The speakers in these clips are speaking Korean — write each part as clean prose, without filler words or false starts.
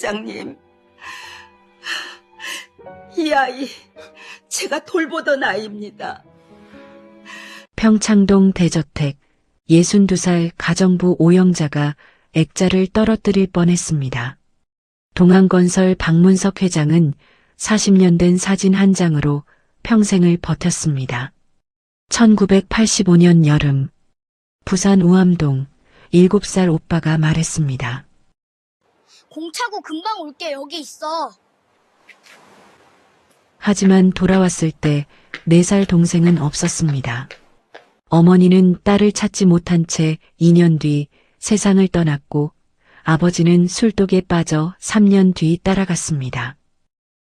회장님. 이 아이 제가 돌보던 아이입니다. 평창동 대저택 62살 가정부 오영자가 액자를 떨어뜨릴 뻔했습니다. 동안건설 박문석 회장은 40년 된 사진 한 장으로 평생을 버텼습니다. 1985년 여름, 부산 우암동 7살 오빠가 말했습니다. 공차고 금방 올게. 여기 있어. 하지만 돌아왔을 때 4살 동생은 없었습니다. 어머니는 딸을 찾지 못한 채 2년 뒤 세상을 떠났고 아버지는 술독에 빠져 3년 뒤 따라갔습니다.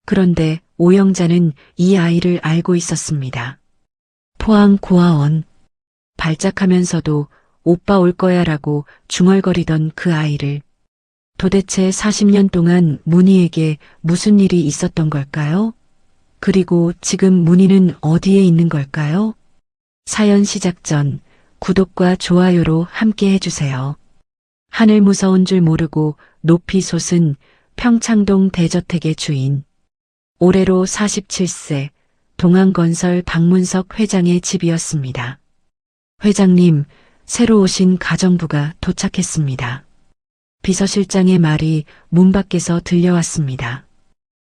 그런데 오영자는 이 아이를 알고 있었습니다. 포항 고아원. 발작하면서도 오빠 올 거야라고 중얼거리던 그 아이를. 도대체 40년 동안 문희에게 무슨 일이 있었던 걸까요? 그리고 지금 문희는 어디에 있는 걸까요? 사연 시작 전 구독과 좋아요로 함께 해주세요. 하늘 무서운 줄 모르고 높이 솟은 평창동 대저택의 주인. 올해로 47세 동안건설 박문석 회장의 집이었습니다. 회장님, 새로 오신 가정부가 도착했습니다. 비서실장의 말이 문 밖에서 들려왔습니다.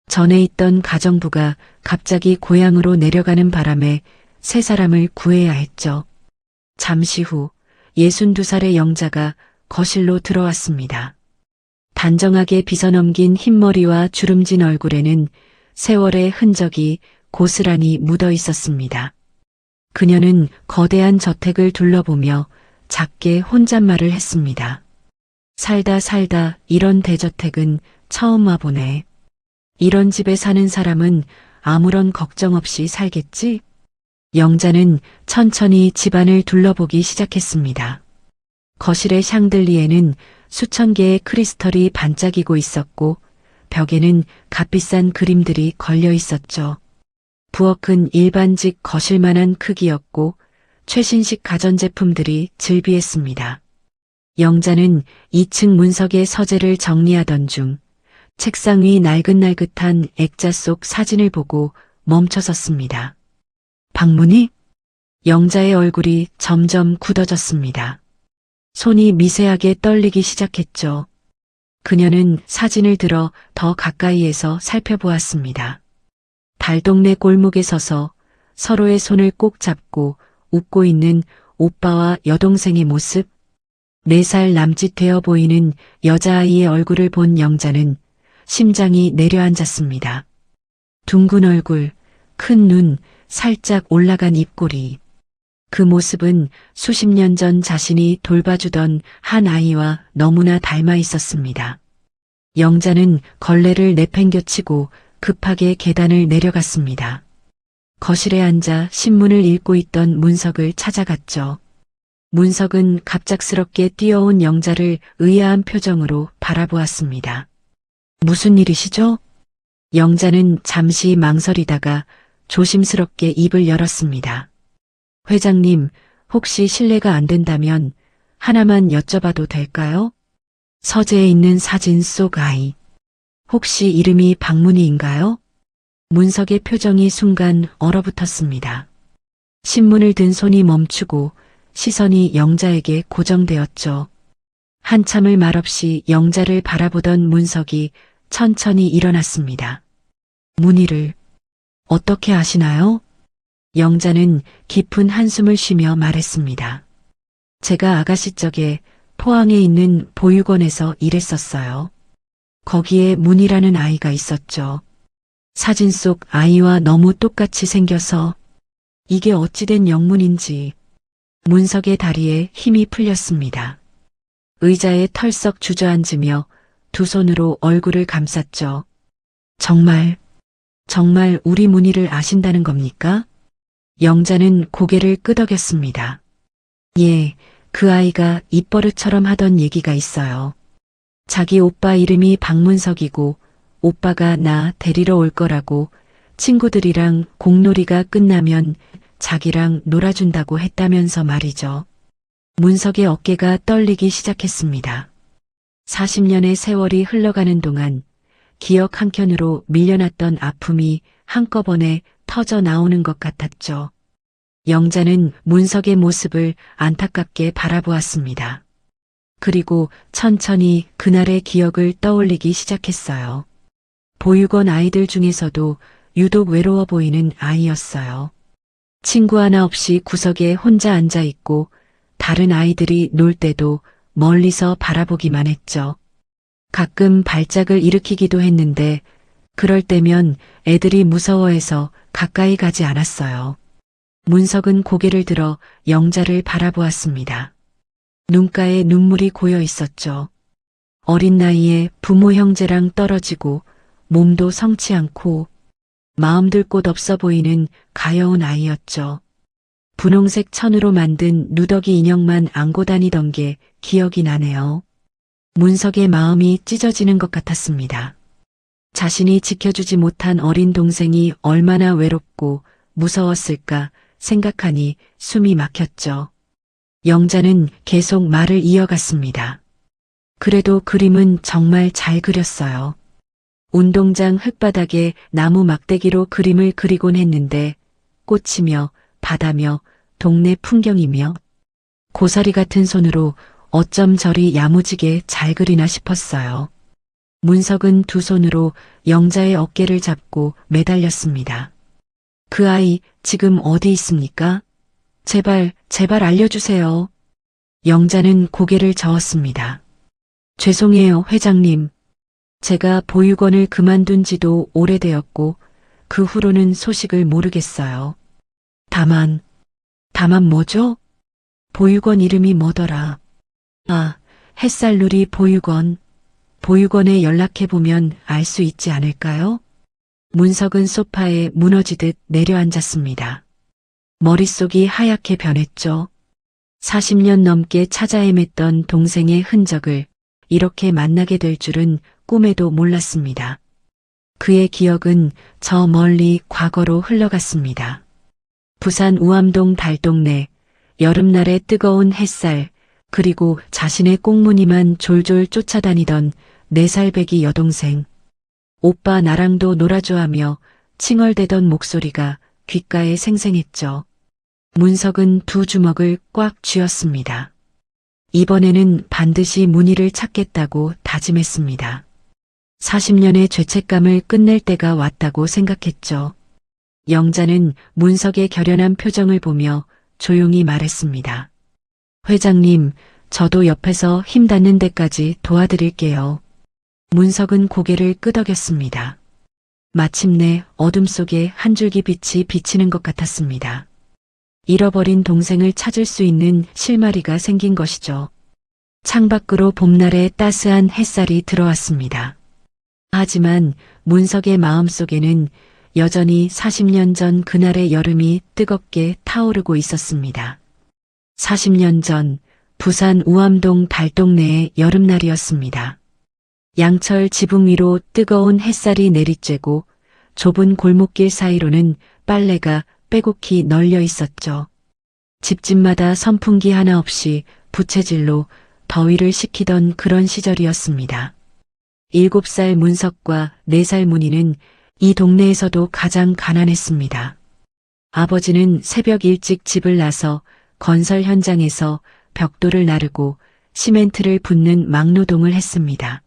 전에 있던 가정부가 갑자기 고향으로 내려가는 바람에 3사람을 구해야 했죠. 잠시 후 62살의 영자가 거실로 들어왔습니다. 단정하게 빗어넘긴 흰머리와 주름진 얼굴에는 세월의 흔적이 고스란히 묻어 있었습니다. 그녀는 거대한 저택을 둘러보며 작게 혼잣말을 했습니다. 살다 이런 대저택은 처음 와보네. 이런 집에 사는 사람은 아무런 걱정 없이 살겠지? 영자는 천천히 집안을 둘러보기 시작했습니다. 거실의 샹들리에는 수천 개의 크리스털이 반짝이고 있었고 벽에는 값비싼 그림들이 걸려 있었죠. 부엌은 일반직 거실만한 크기였고 최신식 가전제품들이 즐비했습니다. 영자는 2층 문석의 서재를 정리하던 중 책상 위 날긋날긋한 액자 속 사진을 보고 멈춰섰습니다. 박문희? 영자의 얼굴이 점점 굳어졌습니다. 손이 미세하게 떨리기 시작했죠. 그녀는 사진을 들어 더 가까이에서 살펴보았습니다. 달동네 골목에 서서 서로의 손을 꼭 잡고 웃고 있는 오빠와 여동생의 모습, 4살 남짓 되어 보이는 여자아이의 얼굴을 본 영자는 심장이 내려앉았습니다. 둥근 얼굴, 큰 눈, 살짝 올라간 입꼬리. 그 모습은 수십 년 전 자신이 돌봐주던 한 아이와 너무나 닮아 있었습니다. 영자는 걸레를 내팽겨치고 급하게 계단을 내려갔습니다. 거실에 앉아 신문을 읽고 있던 문석을 찾아갔죠. 문석은 갑작스럽게 뛰어온 영자를 의아한 표정으로 바라보았습니다. 무슨 일이시죠? 영자는 잠시 망설이다가 조심스럽게 입을 열었습니다. 회장님, 혹시 실례가 안 된다면 하나만 여쭤봐도 될까요? 서재에 있는 사진 속 아이. 혹시 이름이 박문희인가요? 문석의 표정이 순간 얼어붙었습니다. 신문을 든 손이 멈추고 시선이 영자에게 고정되었죠. 한참을 말없이 영자를 바라보던 문석이 천천히 일어났습니다. 문희를 어떻게 아시나요? 영자는 깊은 한숨을 쉬며 말했습니다. 제가 아가씨 적에 포항에 있는 보육원에서 일했었어요. 거기에 문희라는 아이가 있었죠. 사진 속 아이와 너무 똑같이 생겨서 이게 어찌된 영문인지 문석의 다리에 힘이 풀렸습니다. 의자에 털썩 주저앉으며 두 손으로 얼굴을 감쌌죠. 정말 우리 문희를 아신다는 겁니까? 영자는 고개를 끄덕였습니다. 예, 그 아이가 입버릇처럼 하던 얘기가 있어요. 자기 오빠 이름이 박문석이고 오빠가 나 데리러 올 거라고 친구들이랑 공놀이가 끝나면 자기랑 놀아준다고 했다면서 말이죠. 문석의 어깨가 떨리기 시작했습니다. 40년의 세월이 흘러가는 동안 기억 한켠으로 밀려났던 아픔이 한꺼번에 터져 나오는 것 같았죠. 영자는 문석의 모습을 안타깝게 바라보았습니다. 그리고 천천히 그날의 기억을 떠올리기 시작했어요. 보육원 아이들 중에서도 유독 외로워 보이는 아이였어요. 친구 하나 없이 구석에 혼자 앉아 있고 다른 아이들이 놀 때도 멀리서 바라보기만 했죠. 가끔 발작을 일으키기도 했는데 그럴 때면 애들이 무서워해서 가까이 가지 않았어요. 문석은 고개를 들어 영자를 바라보았습니다. 눈가에 눈물이 고여 있었죠. 어린 나이에 부모 형제랑 떨어지고 몸도 성치 않고 마음들 곳 없어 보이는 가여운 아이였죠. 분홍색 천으로 만든 누더기 인형만 안고 다니던 게 기억이 나네요. 문석의 마음이 찢어지는 것 같았습니다. 자신이 지켜주지 못한 어린 동생이 얼마나 외롭고 무서웠을까 생각하니 숨이 막혔죠. 영자는 계속 말을 이어갔습니다. 그래도 그림은 정말 잘 그렸어요. 운동장 흙바닥에 나무 막대기로 그림을 그리곤 했는데 꽃이며 바다며 동네 풍경이며 고사리 같은 손으로 어쩜 저리 야무지게 잘 그리나 싶었어요. 문석은 두 손으로 영자의 어깨를 잡고 매달렸습니다. 그 아이 지금 어디 있습니까? 제발 알려주세요. 영자는 고개를 저었습니다. 죄송해요, 회장님. 제가 보육원을 그만둔 지도 오래되었고 그 후로는 소식을 모르겠어요. 다만 뭐죠? 보육원 이름이 뭐더라? 아, 햇살누리 보육원. 보육원에 연락해보면 알 수 있지 않을까요? 문석은 소파에 무너지듯 내려앉았습니다. 머릿속이 하얗게 변했죠. 40년 넘게 찾아 헤맸던 동생의 흔적을 이렇게 만나게 될 줄은 꿈에도 몰랐습니다. 그의 기억은 저 멀리 과거로 흘러갔습니다. 부산 우암동 달동네, 여름날의 뜨거운 햇살, 그리고 자신의 꽁무니만 졸졸 쫓아다니던 4살 배기 여동생. 오빠 나랑도 놀아줘 하며 칭얼대던 목소리가 귓가에 생생했죠. 문석은 두 주먹을 꽉 쥐었습니다. 이번에는 반드시 문희를 찾겠다고 다짐했습니다. 40년의 죄책감을 끝낼 때가 왔다고 생각했죠. 영자는 문석의 결연한 표정을 보며 조용히 말했습니다. 회장님, 저도 옆에서 힘 닿는 데까지 도와드릴게요. 문석은 고개를 끄덕였습니다. 마침내 어둠 속에 한 줄기 빛이 비치는 것 같았습니다. 잃어버린 동생을 찾을 수 있는 실마리가 생긴 것이죠. 창밖으로 봄날의 따스한 햇살이 들어왔습니다. 하지만 문석의 마음속에는 여전히 40년 전 그날의 여름이 뜨겁게 타오르고 있었습니다. 40년 전 부산 우암동 달동네의 여름날이었습니다. 양철 지붕 위로 뜨거운 햇살이 내리쬐고 좁은 골목길 사이로는 빨래가 빼곡히 널려 있었죠. 집집마다 선풍기 하나 없이 부채질로 더위를 식히던 그런 시절이었습니다. 7살 문석과 4살 문희는 이 동네에서도 가장 가난했습니다. 아버지는 새벽 일찍 집을 나서 건설 현장에서 벽돌을 나르고 시멘트를 붓는 막노동을 했습니다.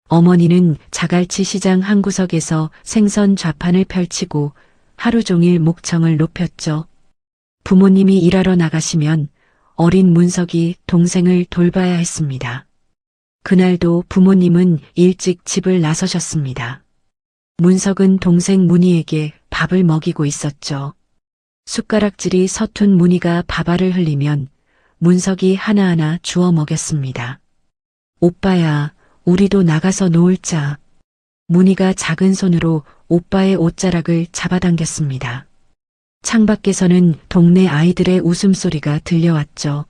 어머니는 자갈치 시장 한 구석에서 생선 좌판을 펼치고 하루 종일 목청을 높였죠. 부모님이 일하러 나가시면 어린 문석이 동생을 돌봐야 했습니다. 그날도 부모님은 일찍 집을 나서셨습니다. 문석은 동생 문희에게 밥을 먹이고 있었죠. 숟가락질이 서툰 문희가 밥알을 흘리면 문석이 하나하나 주워 먹였습니다. 오빠야, 우리도 나가서 놀자. 문희가 작은 손으로 오빠의 옷자락을 잡아당겼습니다. 창밖에서는 동네 아이들의 웃음소리가 들려왔죠.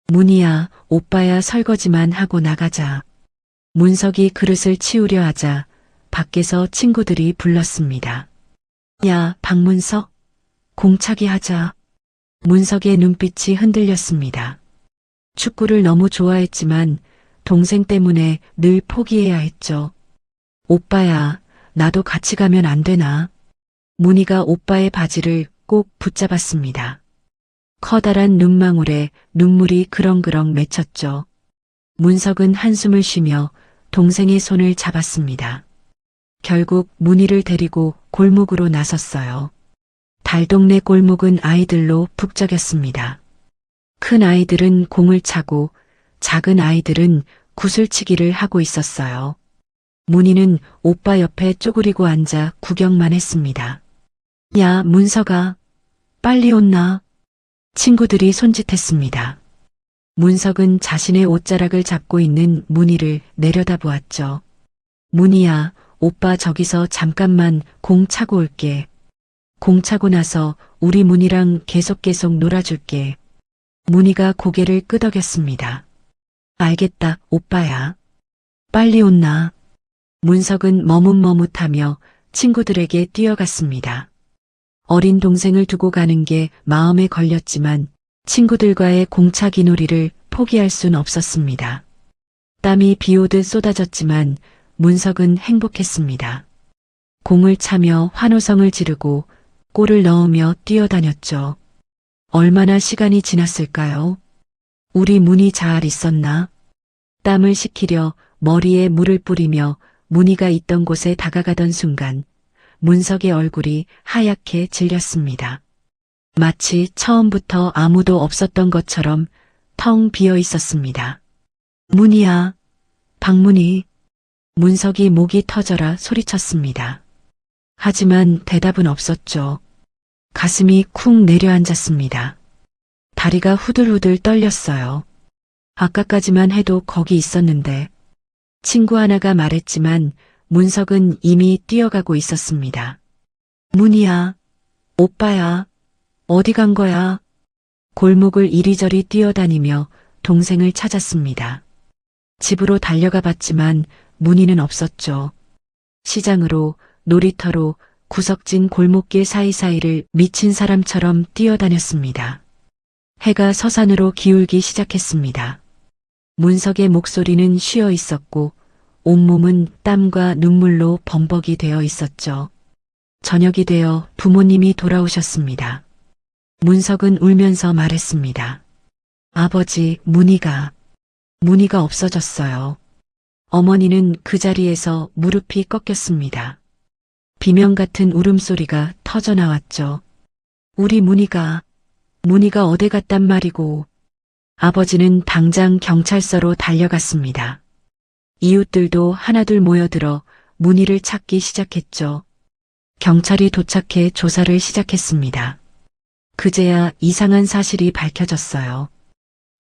문희야, 오빠야 설거지만 하고 나가자. 문석이 그릇을 치우려 하자 밖에서 친구들이 불렀습니다. 야, 박문석, 공차기 하자. 문석의 눈빛이 흔들렸습니다. 축구를 너무 좋아했지만 동생 때문에 늘 포기해야 했죠. 오빠야, 나도 같이 가면 안 되나? 문희가 오빠의 바지를 꼭 붙잡았습니다. 커다란 눈망울에 눈물이 그렁그렁 맺혔죠. 문석은 한숨을 쉬며 동생의 손을 잡았습니다. 결국 문희를 데리고 골목으로 나섰어요. 달동네 골목은 아이들로 북적였습니다. 큰 아이들은 공을 차고 작은 아이들은 구슬치기를 하고 있었어요. 문희는 오빠 옆에 쪼그리고 앉아 구경만 했습니다. 야, 문석아, 빨리 온나? 친구들이 손짓했습니다. 문석은 자신의 옷자락을 잡고 있는 문희를 내려다보았죠. 문희야, 오빠 저기서 잠깐만 공 차고 올게. 공 차고 나서 우리 문희랑 계속 놀아줄게. 문희가 고개를 끄덕였습니다. 알겠다, 오빠야. 빨리 온나? 문석은 머뭇머뭇하며 친구들에게 뛰어갔습니다. 어린 동생을 두고 가는 게 마음에 걸렸지만 친구들과의 공차기 놀이를 포기할 순 없었습니다. 땀이 비오듯 쏟아졌지만 문석은 행복했습니다. 공을 차며 환호성을 지르고 골을 넣으며 뛰어다녔죠. 얼마나 시간이 지났을까요? 우리 문희 잘 있었나? 땀을 식히려 머리에 물을 뿌리며 문희가 있던 곳에 다가가던 순간 문석의 얼굴이 하얗게 질렸습니다. 마치 처음부터 아무도 없었던 것처럼 텅 비어 있었습니다. 문희야, 박문희. 문석이 목이 터져라 소리쳤습니다. 하지만 대답은 없었죠. 가슴이 쿵 내려앉았습니다. 다리가 후들후들 떨렸어요. 아까까지만 해도 거기 있었는데. 친구 하나가 말했지만 문석은 이미 뛰어가고 있었습니다. 문희야, 오빠야, 어디 간 거야? 골목을 이리저리 뛰어다니며 동생을 찾았습니다. 집으로 달려가 봤지만 문희는 없었죠. 시장으로, 놀이터로, 구석진 골목길 사이사이를 미친 사람처럼 뛰어다녔습니다. 해가 서산으로 기울기 시작했습니다. 문석의 목소리는 쉬어 있었고 온몸은 땀과 눈물로 범벅이 되어 있었죠. 저녁이 되어 부모님이 돌아오셨습니다. 문석은 울면서 말했습니다. 아버지, 문희가 없어졌어요. 어머니는 그 자리에서 무릎이 꺾였습니다. 비명 같은 울음소리가 터져 나왔죠. 우리 문희가 어디 갔단 말이고. 아버지는 당장 경찰서로 달려갔습니다. 이웃들도 하나둘 모여들어 문희를 찾기 시작했죠. 경찰이 도착해 조사를 시작했습니다. 그제야 이상한 사실이 밝혀졌어요.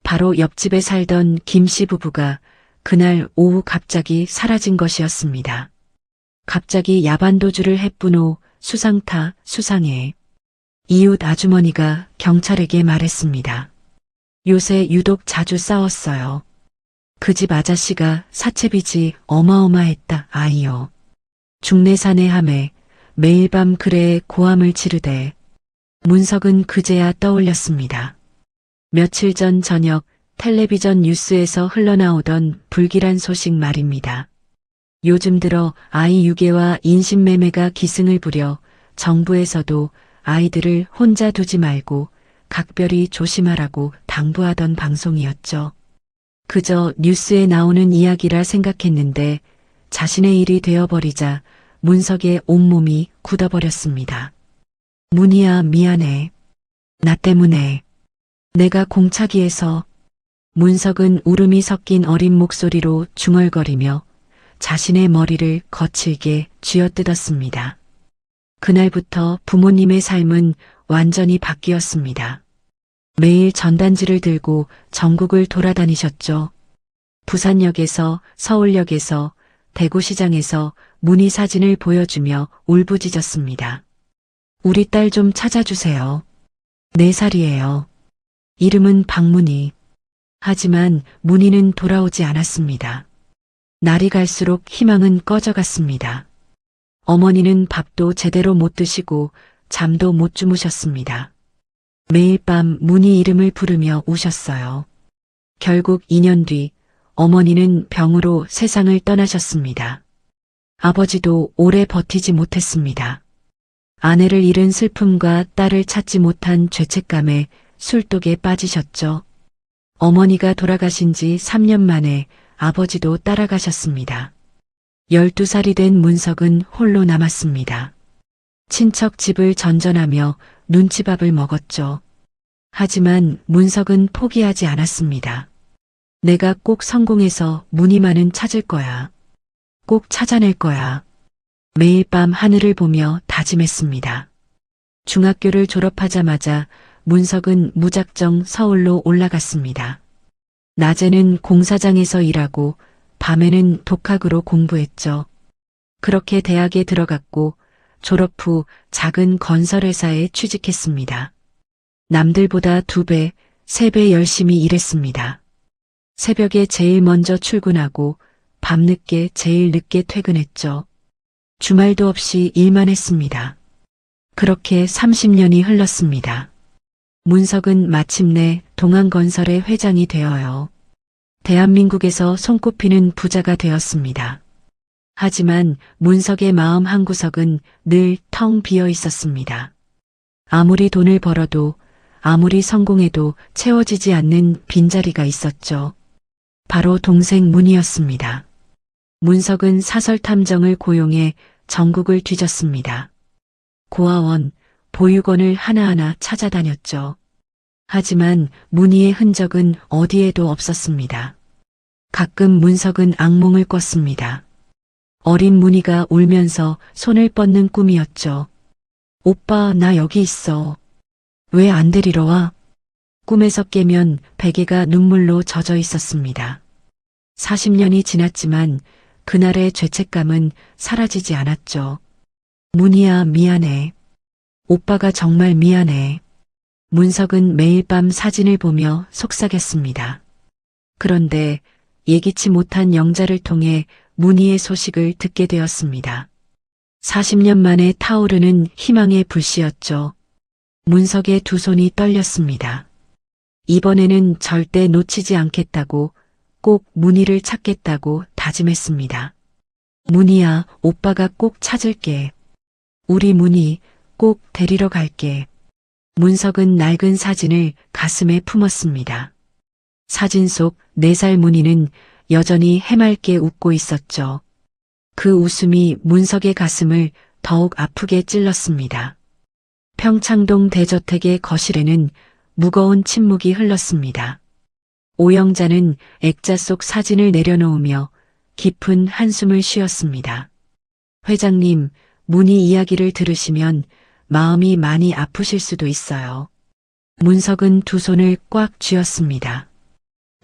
바로 옆집에 살던 김씨 부부가 그날 오후 갑자기 사라진 것이었습니다. 갑자기 야반도주를 했군 후 수상타, 수상해. 이웃 아주머니가 경찰에게 말했습니다. 요새 유독 자주 싸웠어요. 그 집 아저씨가 사채빚이 어마어마했다, 아이요. 중내사내함에 매일 밤 그래에 고함을 지르되. 문석은 그제야 떠올렸습니다. 며칠 전 저녁 텔레비전 뉴스에서 흘러나오던 불길한 소식 말입니다. 요즘 들어 아이 유괴와 인신매매가 기승을 부려 정부에서도 아이들을 혼자 두지 말고 각별히 조심하라고 당부하던 방송이었죠. 그저 뉴스에 나오는 이야기라 생각했는데 자신의 일이 되어버리자 문석의 온몸이 굳어버렸습니다. 문희야, 미안해. 나 때문에. 내가 공차기에서. 문석은 울음이 섞인 어린 목소리로 중얼거리며 자신의 머리를 거칠게 쥐어뜯었습니다. 그날부터 부모님의 삶은 완전히 바뀌었습니다. 매일 전단지를 들고 전국을 돌아다니셨죠. 부산역에서, 서울역에서, 대구시장에서 문희 사진을 보여주며 울부짖었습니다. 우리 딸 좀 찾아주세요. 4살이에요. 이름은 박문희. 하지만 문희는 돌아오지 않았습니다. 날이 갈수록 희망은 꺼져갔습니다. 어머니는 밥도 제대로 못 드시고 잠도 못 주무셨습니다. 매일 밤 문희 이름을 부르며 우셨어요. 결국 2년 뒤 어머니는 병으로 세상을 떠나셨습니다. 아버지도 오래 버티지 못했습니다. 아내를 잃은 슬픔과 딸을 찾지 못한 죄책감에 술독에 빠지셨죠. 어머니가 돌아가신 지 3년 만에 아버지도 따라가셨습니다. 12살이 된 문석은 홀로 남았습니다. 친척 집을 전전하며 눈치밥을 먹었죠. 하지만 문석은 포기하지 않았습니다. 내가 꼭 성공해서 무늬만은 찾을 거야. 꼭 찾아낼 거야. 매일 밤 하늘을 보며 다짐했습니다. 중학교를 졸업하자마자 문석은 무작정 서울로 올라갔습니다. 낮에는 공사장에서 일하고 밤에는 독학으로 공부했죠. 그렇게 대학에 들어갔고 졸업 후 작은 건설회사에 취직했습니다. 남들보다 2배, 3배 열심히 일했습니다. 새벽에 제일 먼저 출근하고 밤늦게 제일 늦게 퇴근했죠. 주말도 없이 일만 했습니다. 그렇게 30년이 흘렀습니다. 문석은 마침내 동안건설의 회장이 되어요. 대한민국에서 손꼽히는 부자가 되었습니다. 하지만 문석의 마음 한구석은 늘 텅 비어 있었습니다. 아무리 돈을 벌어도 아무리 성공해도 채워지지 않는 빈자리가 있었죠. 바로 동생 문이었습니다. 문석은 사설 탐정을 고용해 전국을 뒤졌습니다. 고아원, 보육원을 하나하나 찾아다녔죠. 하지만 문희의 흔적은 어디에도 없었습니다. 가끔 문석은 악몽을 꿨습니다. 어린 문희가 울면서 손을 뻗는 꿈이었죠. 오빠, 나 여기 있어. 왜 안 데리러 와? 꿈에서 깨면 베개가 눈물로 젖어 있었습니다. 40년이 지났지만 그날의 죄책감은 사라지지 않았죠. 문희야, 미안해. 오빠가 정말 미안해. 문석은 매일 밤 사진을 보며 속삭였습니다. 그런데 예기치 못한 영자를 통해 문희의 소식을 듣게 되었습니다. 40년 만에 타오르는 희망의 불씨였죠. 문석의 두 손이 떨렸습니다. 이번에는 절대 놓치지 않겠다고, 꼭 문희를 찾겠다고 다짐했습니다. 문희야, 오빠가 꼭 찾을게. 우리 문희 꼭 데리러 갈게. 문석은 낡은 사진을 가슴에 품었습니다. 사진 속 4살 문희는 여전히 해맑게 웃고 있었죠. 그 웃음이 문석의 가슴을 더욱 아프게 찔렀습니다. 평창동 대저택의 거실에는 무거운 침묵이 흘렀습니다. 오영자는 액자 속 사진을 내려놓으며 깊은 한숨을 쉬었습니다. 회장님, 문희 이야기를 들으시면 마음이 많이 아프실 수도 있어요. 문석은 두 손을 꽉 쥐었습니다.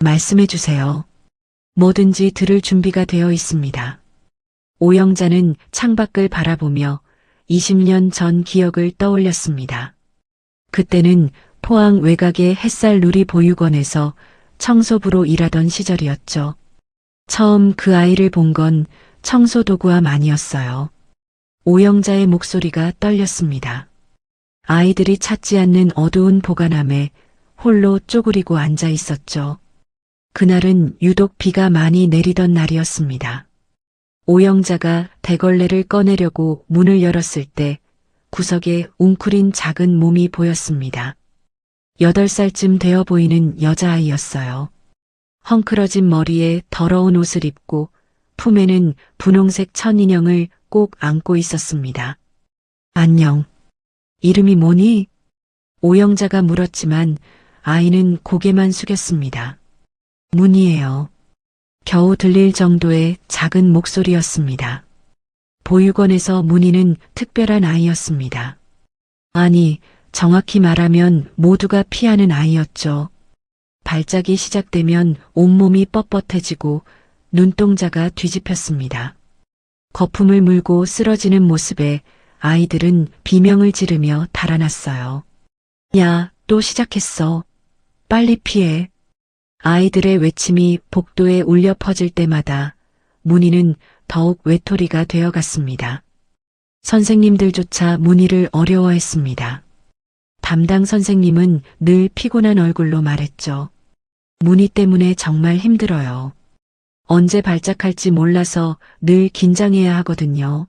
말씀해 주세요. 뭐든지 들을 준비가 되어 있습니다. 오영자는 창밖을 바라보며 20년 전 기억을 떠올렸습니다. 그때는 포항 외곽의 햇살 누리 보육원에서 청소부로 일하던 시절이었죠. 처음 그 아이를 본 건 청소 도구함 아니었어요. 오영자의 목소리가 떨렸습니다. 아이들이 찾지 않는 어두운 보관함에 홀로 쪼그리고 앉아 있었죠. 그날은 유독 비가 많이 내리던 날이었습니다. 오영자가 대걸레를 꺼내려고 문을 열었을 때 구석에 웅크린 작은 몸이 보였습니다. 8살쯤 되어 보이는 여자아이였어요. 헝클어진 머리에 더러운 옷을 입고 품에는 분홍색 천인형을 꼭 안고 있었습니다. 안녕. 이름이 뭐니? 오영자가 물었지만 아이는 고개만 숙였습니다. 문희예요. 겨우 들릴 정도의 작은 목소리였습니다. 보육원에서 문희는 특별한 아이였습니다. 아니, 정확히 말하면 모두가 피하는 아이였죠. 발작이 시작되면 온몸이 뻣뻣해지고 눈동자가 뒤집혔습니다. 거품을 물고 쓰러지는 모습에 아이들은 비명을 지르며 달아났어요. 야, 또 시작했어. 빨리 피해. 아이들의 외침이 복도에 울려 퍼질 때마다 문희는 더욱 외톨이가 되어갔습니다. 선생님들조차 문희를 어려워했습니다. 담당 선생님은 늘 피곤한 얼굴로 말했죠. 문희 때문에 정말 힘들어요. 언제 발작할지 몰라서 늘 긴장해야 하거든요.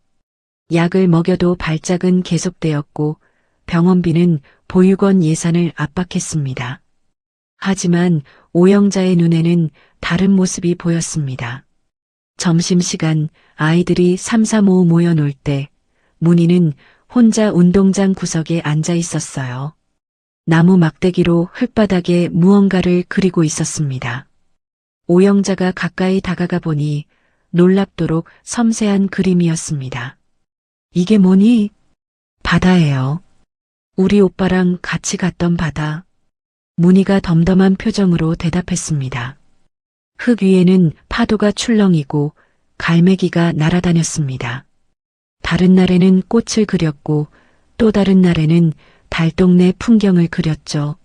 약을 먹여도 발작은 계속되었고 병원비는 보육원 예산을 압박했습니다. 하지만 오영자의 눈에는 다른 모습이 보였습니다. 점심시간 아이들이 삼삼오오 모여 놀 때 문희는 혼자 운동장 구석에 앉아 있었어요. 나무 막대기로 흙바닥에 무언가를 그리고 있었습니다. 오영자가 가까이 다가가 보니 놀랍도록 섬세한 그림이었습니다. 이게 뭐니? 바다예요. 우리 오빠랑 같이 갔던 바다. 문희가 덤덤한 표정으로 대답했습니다. 흙 위에는 파도가 출렁이고 갈매기가 날아다녔습니다. 다른 날에는 꽃을 그렸고 또 다른 날에는 달동네 풍경을 그렸죠.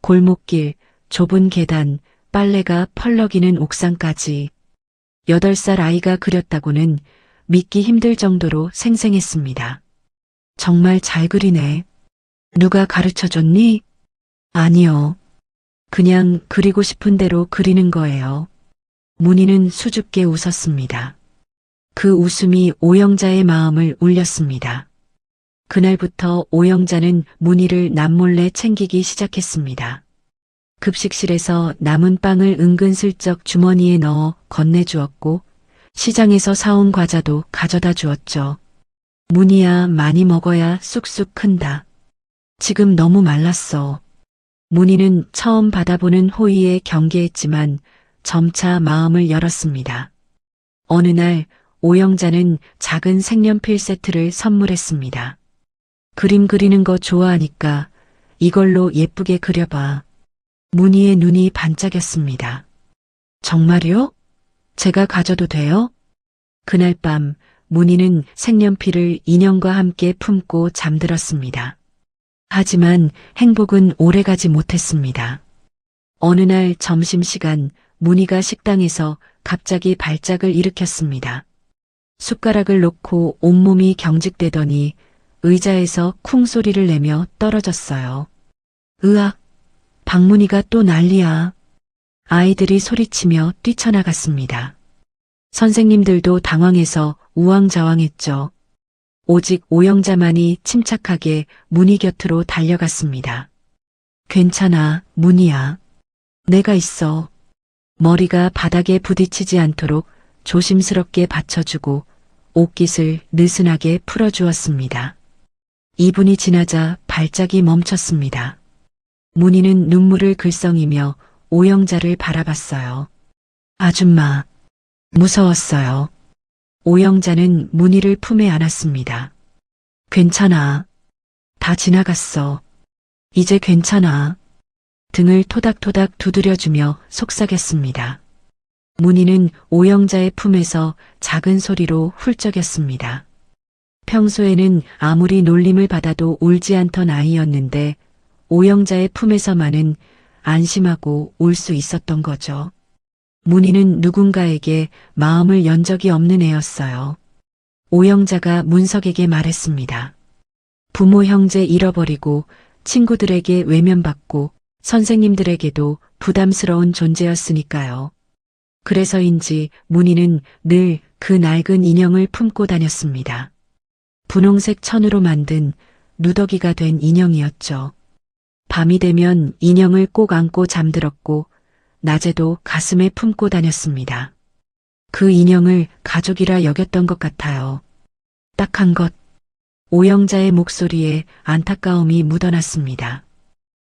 골목길, 좁은 계단, 빨래가 펄럭이는 옥상까지 8살 아이가 그렸다고는 믿기 힘들 정도로 생생했습니다. 정말 잘 그리네. 누가 가르쳐줬니? 아니요. 그냥 그리고 싶은 대로 그리는 거예요. 문희는 수줍게 웃었습니다. 그 웃음이 오영자의 마음을 울렸습니다. 그날부터 오영자는 문희를 남몰래 챙기기 시작했습니다. 급식실에서 남은 빵을 은근슬쩍 주머니에 넣어 건네주었고 시장에서 사온 과자도 가져다 주었죠. 문희야, 많이 먹어야 쑥쑥 큰다. 지금 너무 말랐어. 문희는 처음 받아보는 호의에 경계했지만 점차 마음을 열었습니다. 어느 날 오영자는 작은 색연필 세트를 선물했습니다. 그림 그리는 거 좋아하니까 이걸로 예쁘게 그려봐. 문희의 눈이 반짝였습니다. 정말요? 제가 가져도 돼요? 그날 밤 문희는 색연필을 인형과 함께 품고 잠들었습니다. 하지만 행복은 오래가지 못했습니다. 어느 날 점심시간 문희가 식당에서 갑자기 발작을 일으켰습니다. 숟가락을 놓고 온몸이 경직되더니 의자에서 쿵 소리를 내며 떨어졌어요. 으악! 박문희가 또 난리야. 아이들이 소리치며 뛰쳐나갔습니다. 선생님들도 당황해서 우왕좌왕했죠. 오직 오영자만이 침착하게 문희 곁으로 달려갔습니다. 괜찮아, 문희야. 내가 있어. 머리가 바닥에 부딪히지 않도록 조심스럽게 받쳐주고 옷깃을 느슨하게 풀어주었습니다. 2분이 지나자 발작이 멈췄습니다. 문희는 눈물을 글썽이며 오영자를 바라봤어요. 아줌마, 무서웠어요. 오영자는 문희를 품에 안았습니다. 괜찮아. 다 지나갔어. 이제 괜찮아. 등을 토닥토닥 두드려주며 속삭였습니다. 문희는 오영자의 품에서 작은 소리로 훌쩍였습니다. 평소에는 아무리 놀림을 받아도 울지 않던 아이였는데 오영자의 품에서만은 안심하고 울 수 있었던 거죠. 문희는 누군가에게 마음을 연 적이 없는 애였어요. 오영자가 문석에게 말했습니다. 부모 형제 잃어버리고 친구들에게 외면받고 선생님들에게도 부담스러운 존재였으니까요. 그래서인지 문희는 늘 그 낡은 인형을 품고 다녔습니다. 분홍색 천으로 만든 누더기가 된 인형이었죠. 밤이 되면 인형을 꼭 안고 잠들었고 낮에도 가슴에 품고 다녔습니다. 그 인형을 가족이라 여겼던 것 같아요. 딱 한 것. 오영자의 목소리에 안타까움이 묻어났습니다.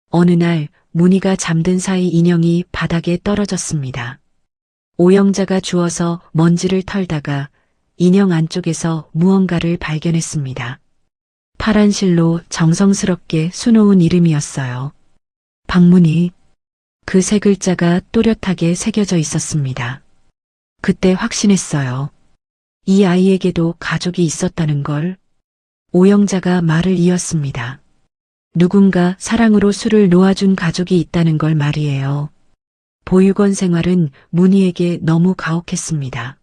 어느 날 문희가 잠든 사이 인형이 바닥에 떨어졌습니다. 오영자가 주워서 먼지를 털다가 인형 안쪽에서 무언가를 발견했습니다. 파란 실로 정성스럽게 수놓은 이름이었어요. 박문희. 그 세 글자가 또렷하게 새겨져 있었습니다. 그때 확신했어요. 이 아이에게도 가족이 있었다는 걸. 오영자가 말을 이었습니다. 누군가 사랑으로 술을 놓아준 가족이 있다는 걸 말이에요. 보육원 생활은 문희에게 너무 가혹했습니다.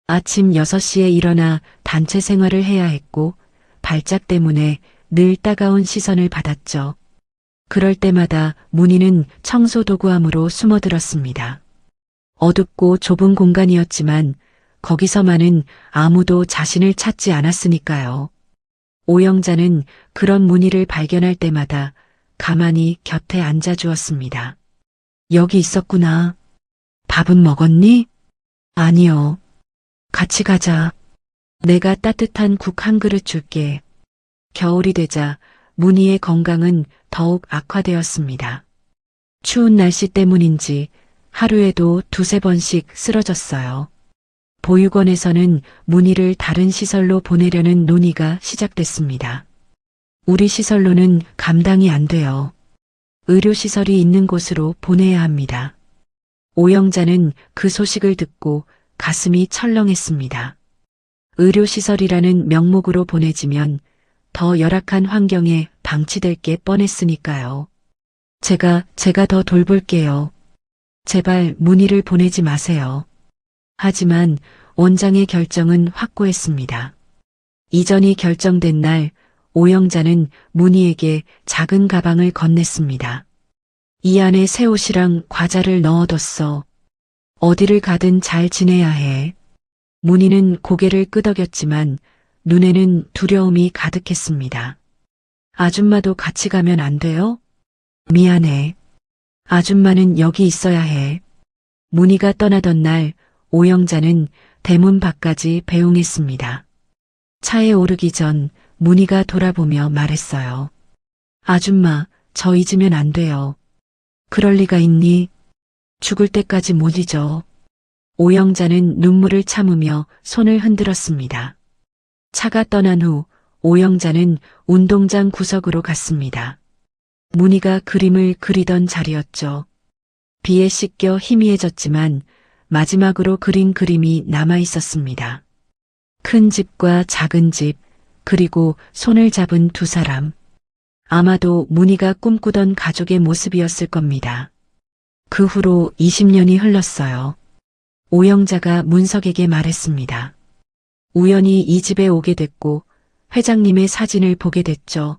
아침 6시에 일어나 단체 생활을 해야 했고 발작 때문에 늘 따가운 시선을 받았죠. 그럴 때마다 문희는 청소 도구함으로 숨어들었습니다. 어둡고 좁은 공간이었지만 거기서만은 아무도 자신을 찾지 않았으니까요. 오영자는 그런 무늬를 발견할 때마다 가만히 곁에 앉아주었습니다. 여기 있었구나. 밥은 먹었니? 아니요. 같이 가자. 내가 따뜻한 국 한 그릇 줄게. 겨울이 되자 문희의 건강은 더욱 악화되었습니다. 추운 날씨 때문인지 하루에도 두세 번씩 쓰러졌어요. 보육원에서는 문희를 다른 시설로 보내려는 논의가 시작됐습니다. 우리 시설로는 감당이 안 돼요. 의료시설이 있는 곳으로 보내야 합니다. 오영자는 그 소식을 듣고 가슴이 철렁했습니다. 의료시설이라는 명목으로 보내지면 더 열악한 환경에 방치될 게 뻔했으니까요. 제가 더 돌볼게요. 제발 문희를 보내지 마세요. 하지만 원장의 결정은 확고했습니다. 이전이 결정된 날 오영자는 문희에게 작은 가방을 건넸습니다. 이 안에 새 옷이랑 과자를 넣어뒀어. 어디를 가든 잘 지내야 해. 문희는 고개를 끄덕였지만 눈에는 두려움이 가득했습니다. 아줌마도 같이 가면 안 돼요? 미안해. 아줌마는 여기 있어야 해. 문희가 떠나던 날 오영자는 대문 밖까지 배웅했습니다. 차에 오르기 전 문희가 돌아보며 말했어요. 아줌마, 저 잊으면 안 돼요. 그럴 리가 있니? 죽을 때까지 못 잊어. 오영자는 눈물을 참으며 손을 흔들었습니다. 차가 떠난 후 오영자는 운동장 구석으로 갔습니다. 문희가 그림을 그리던 자리였죠. 비에 씻겨 희미해졌지만 마지막으로 그린 그림이 남아 있었습니다. 큰 집과 작은 집, 그리고 손을 잡은 두 사람. 아마도 문희가 꿈꾸던 가족의 모습이었을 겁니다. 그 후로 20년이 흘렀어요. 오영자가 문석에게 말했습니다. 우연히 이 집에 오게 됐고 회장님의 사진을 보게 됐죠.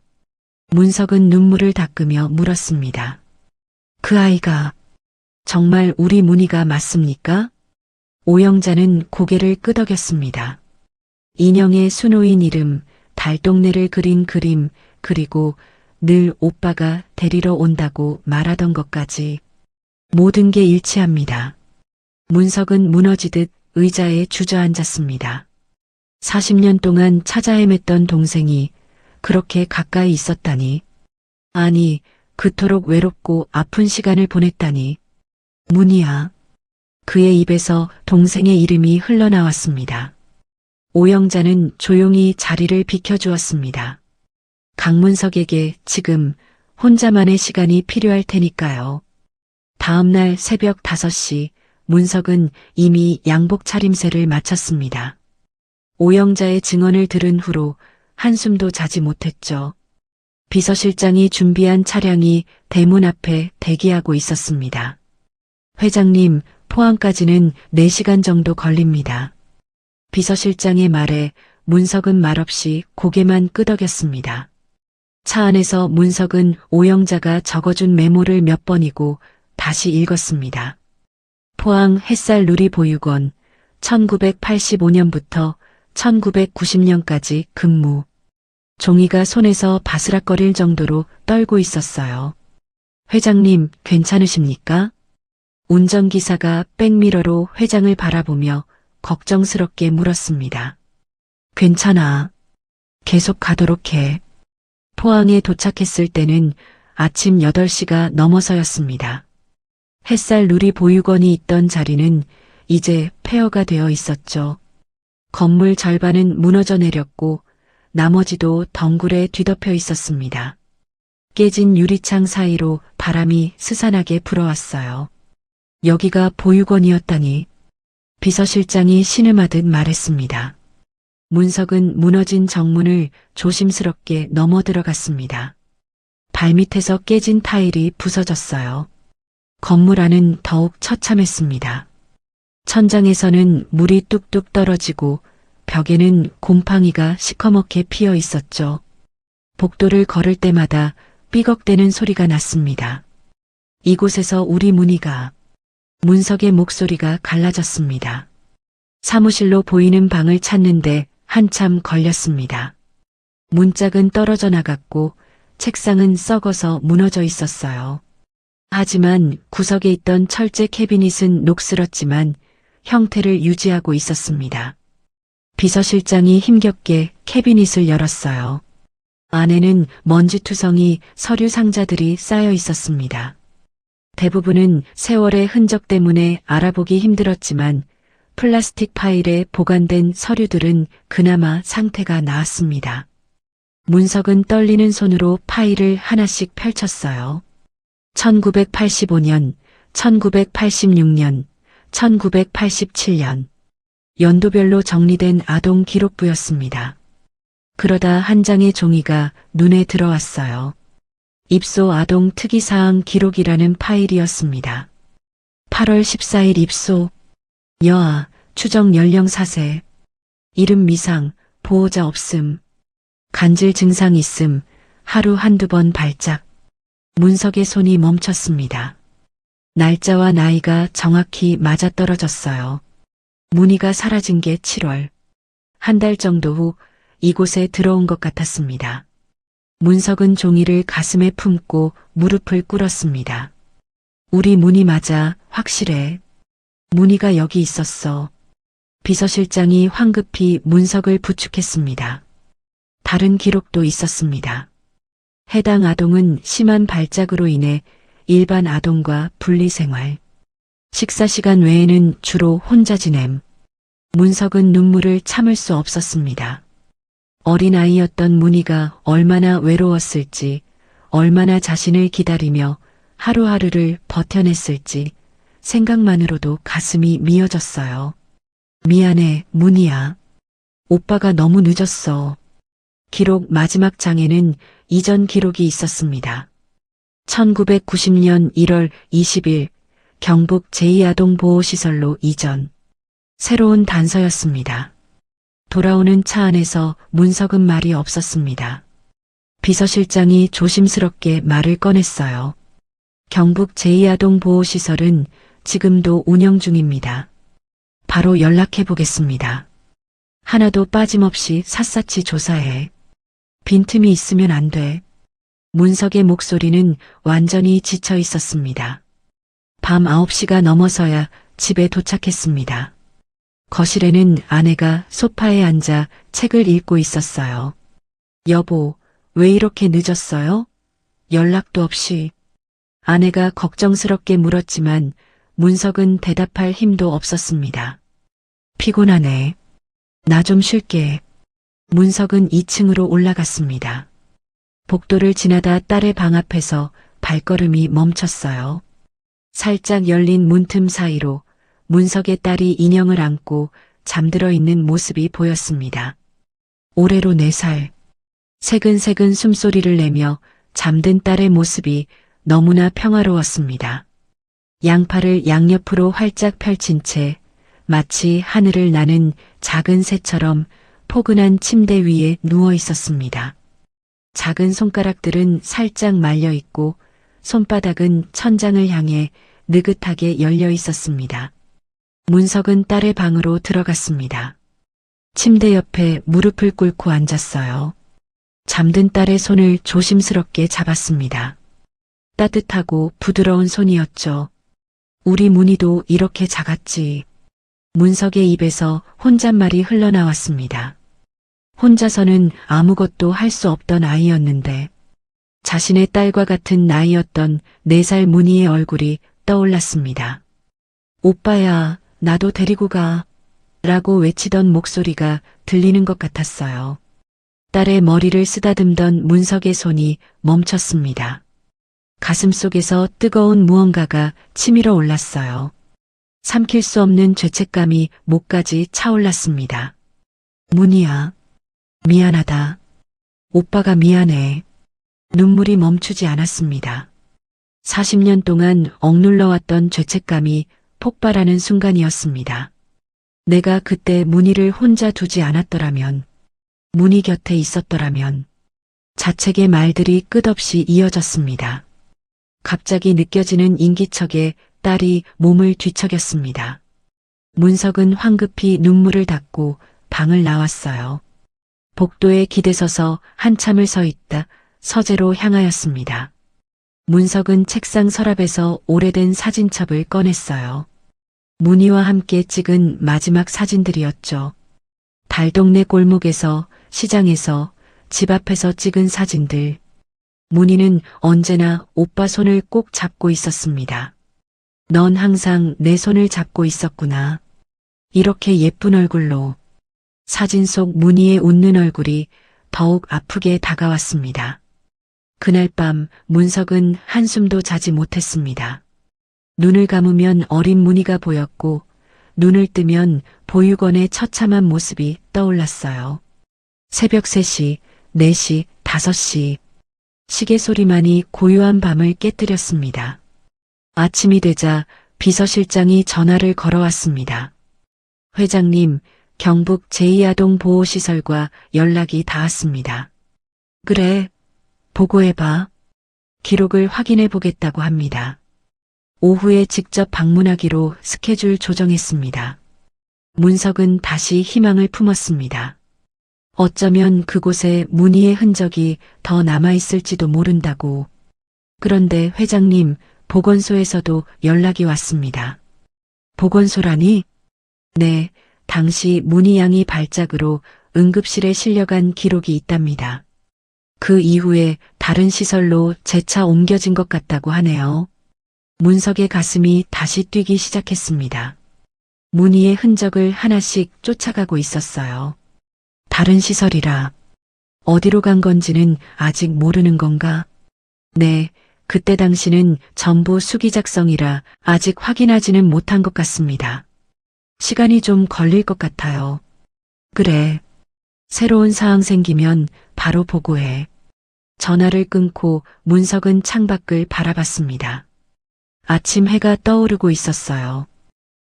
문석은 눈물을 닦으며 물었습니다. 그 아이가 정말 우리 문희가 맞습니까? 오영자는 고개를 끄덕였습니다. 인형의 수놓인 이름, 달동네를 그린 그림, 그리고 늘 오빠가 데리러 온다고 말하던 것까지 모든 게 일치합니다. 문석은 무너지듯 의자에 주저앉았습니다. 40년 동안 찾아 헤맸던 동생이 그렇게 가까이 있었다니. 아니, 그토록 외롭고 아픈 시간을 보냈다니. 문희야. 그의 입에서 동생의 이름이 흘러나왔습니다. 오영자는 조용히 자리를 비켜주었습니다. 강문석에게 지금 혼자만의 시간이 필요할 테니까요. 다음 날 새벽 5시 문석은 이미 양복 차림새를 마쳤습니다. 오영자의 증언을 들은 후로 한숨도 자지 못했죠. 비서실장이 준비한 차량이 대문 앞에 대기하고 있었습니다. 회장님, 포항까지는 4시간 정도 걸립니다. 비서실장의 말에 문석은 말없이 고개만 끄덕였습니다. 차 안에서 문석은 오영자가 적어준 메모를 몇 번이고 다시 읽었습니다. 포항 햇살 누리 보육원 1985년부터 1990년까지 근무. 종이가 손에서 바스락거릴 정도로 떨고 있었어요. 회장님, 괜찮으십니까? 운전기사가 백미러로 회장을 바라보며 걱정스럽게 물었습니다. 괜찮아. 계속 가도록 해. 포항에 도착했을 때는 아침 8시가 넘어서였습니다. 햇살 누리 보육원이 있던 자리는 이제 폐허가 되어 있었죠. 건물 절반은 무너져 내렸고 나머지도 덩굴에 뒤덮여 있었습니다. 깨진 유리창 사이로 바람이 스산하게 불어왔어요. 여기가 보육원이었다니. 비서실장이 신음하듯 말했습니다. 문석은 무너진 정문을 조심스럽게 넘어 들어갔습니다. 발밑에서 깨진 타일이 부서졌어요. 건물 안은 더욱 처참했습니다. 천장에서는 물이 뚝뚝 떨어지고 벽에는 곰팡이가 시커멓게 피어 있었죠. 복도를 걸을 때마다 삐걱대는 소리가 났습니다. 이곳에서 우리 문희가 문석의 목소리가 갈라졌습니다. 사무실로 보이는 방을 찾는데 한참 걸렸습니다. 문짝은 떨어져 나갔고 책상은 썩어서 무너져 있었어요. 하지만 구석에 있던 철제 캐비닛은 녹슬었지만 형태를 유지하고 있었습니다. 비서실장이 힘겹게 캐비닛을 열었어요. 안에는 먼지투성이 서류 상자들이 쌓여 있었습니다. 대부분은 세월의 흔적 때문에 알아보기 힘들었지만 플라스틱 파일에 보관된 서류들은 그나마 상태가 나았습니다. 문석은 떨리는 손으로 파일을 하나씩 펼쳤어요. 1985년, 1986년, 1987년. 연도별로 정리된 아동 기록부였습니다. 그러다 한 장의 종이가 눈에 들어왔어요. 입소 아동 특이사항 기록이라는 파일이었습니다. 8월 14일 입소. 여아, 추정 연령 4세. 이름 미상, 보호자 없음. 간질 증상 있음, 하루 한두 번 발작. 문석의 손이 멈췄습니다. 날짜와 나이가 정확히 맞아떨어졌어요. 문희가 사라진 게 7월. 한 달 정도 후 이곳에 들어온 것 같았습니다. 문석은 종이를 가슴에 품고 무릎을 꿇었습니다. 우리 문희 맞아, 확실해. 문희가 여기 있었어. 비서실장이 황급히 문석을 부축했습니다. 다른 기록도 있었습니다. 해당 아동은 심한 발작으로 인해 일반 아동과 분리 생활. 식사 시간 외에는 주로 혼자 지냄. 문석은 눈물을 참을 수 없었습니다. 어린아이였던 문희가 얼마나 외로웠을지, 얼마나 자신을 기다리며 하루하루를 버텨냈을지 생각만으로도 가슴이 미어졌어요. 미안해, 문희야. 오빠가 너무 늦었어. 기록 마지막 장에는 이전 기록이 있었습니다. 1990년 1월 20일 경북 제2아동보호시설로 이전. 새로운 단서였습니다. 돌아오는 차 안에서 문석은 말이 없었습니다. 비서실장이 조심스럽게 말을 꺼냈어요. 경북 제2아동보호시설은 지금도 운영 중입니다. 바로 연락해 보겠습니다. 하나도 빠짐없이 샅샅이 조사해. 빈틈이 있으면 안 돼. 문석의 목소리는 완전히 지쳐 있었습니다. 밤 9시가 넘어서야 집에 도착했습니다. 거실에는 아내가 소파에 앉아 책을 읽고 있었어요. 여보, 왜 이렇게 늦었어요? 연락도 없이. 아내가 걱정스럽게 물었지만 문석은 대답할 힘도 없었습니다. 피곤하네. 나 좀 쉴게. 문석은 2층으로 올라갔습니다. 복도를 지나다 딸의 방 앞에서 발걸음이 멈췄어요. 살짝 열린 문틈 사이로 문석의 딸이 인형을 안고 잠들어 있는 모습이 보였습니다. 올해로 4살. 새근새근 숨소리를 내며 잠든 딸의 모습이 너무나 평화로웠습니다. 양팔을 양옆으로 활짝 펼친 채 마치 하늘을 나는 작은 새처럼 포근한 침대 위에 누워 있었습니다. 작은 손가락들은 살짝 말려 있고 손바닥은 천장을 향해 느긋하게 열려 있었습니다. 문석은 딸의 방으로 들어갔습니다. 침대 옆에 무릎을 꿇고 앉았어요. 잠든 딸의 손을 조심스럽게 잡았습니다. 따뜻하고 부드러운 손이었죠. 우리 문희도 이렇게 작았지. 문석의 입에서 혼잣말이 흘러나왔습니다. 혼자서는 아무것도 할 수 없던 아이였는데 자신의 딸과 같은 나이였던 4살 문희의 얼굴이 떠올랐습니다. 오빠야, 나도 데리고 가. 라고 외치던 목소리가 들리는 것 같았어요. 딸의 머리를 쓰다듬던 문석의 손이 멈췄습니다. 가슴속에서 뜨거운 무언가가 치밀어 올랐어요. 삼킬 수 없는 죄책감이 목까지 차올랐습니다. 문희야, 미안하다. 오빠가 미안해. 눈물이 멈추지 않았습니다. 40년 동안 억눌러왔던 죄책감이 폭발하는 순간이었습니다. 내가 그때 문희를 혼자 두지 않았더라면, 문희 곁에 있었더라면, 자책의 말들이 끝없이 이어졌습니다. 갑자기 느껴지는 인기척에 딸이 몸을 뒤척였습니다. 문석은 황급히 눈물을 닦고 방을 나왔어요. 복도에 기대서서 한참을 서 있다 서재로 향하였습니다. 문석은 책상 서랍에서 오래된 사진첩을 꺼냈어요. 문희와 함께 찍은 마지막 사진들이었죠. 달동네 골목에서, 시장에서, 집 앞에서 찍은 사진들. 문희는 언제나 오빠 손을 꼭 잡고 있었습니다. 넌 항상 내 손을 잡고 있었구나. 이렇게 예쁜 얼굴로. 사진 속 문희의 웃는 얼굴이 더욱 아프게 다가왔습니다. 그날 밤 문석은 한숨도 자지 못했습니다. 눈을 감으면 어린 문희가 보였고 눈을 뜨면 보육원의 처참한 모습이 떠올랐어요. 새벽 3시, 4시, 5시 시계 소리만이 고요한 밤을 깨뜨렸습니다. 아침이 되자 비서실장이 전화를 걸어왔습니다. 회장님, 경북 제2아동 보호시설과 연락이 닿았습니다. 그래, 보고해봐. 기록을 확인해 보겠다고 합니다. 오후에 직접 방문하기로 스케줄 조정했습니다. 문석은 다시 희망을 품었습니다. 어쩌면 그곳에 문희의 흔적이 더 남아있을지도 모른다고. 그런데 회장님, 보건소에서도 연락이 왔습니다. 보건소라니? 네, 당시 문희 양이 발작으로 응급실에 실려간 기록이 있답니다. 그 이후에 다른 시설로 재차 옮겨진 것 같다고 하네요. 문석의 가슴이 다시 뛰기 시작했습니다. 문희의 흔적을 하나씩 쫓아가고 있었어요. 다른 시설이라. 어디로 간 건지는 아직 모르는 건가? 네, 그때 당시는 전부 수기 작성이라 아직 확인하지는 못한 것 같습니다. 시간이 좀 걸릴 것 같아요. 그래. 새로운 사항 생기면 바로 보고해. 전화를 끊고 문석은 창밖을 바라봤습니다. 아침 해가 떠오르고 있었어요.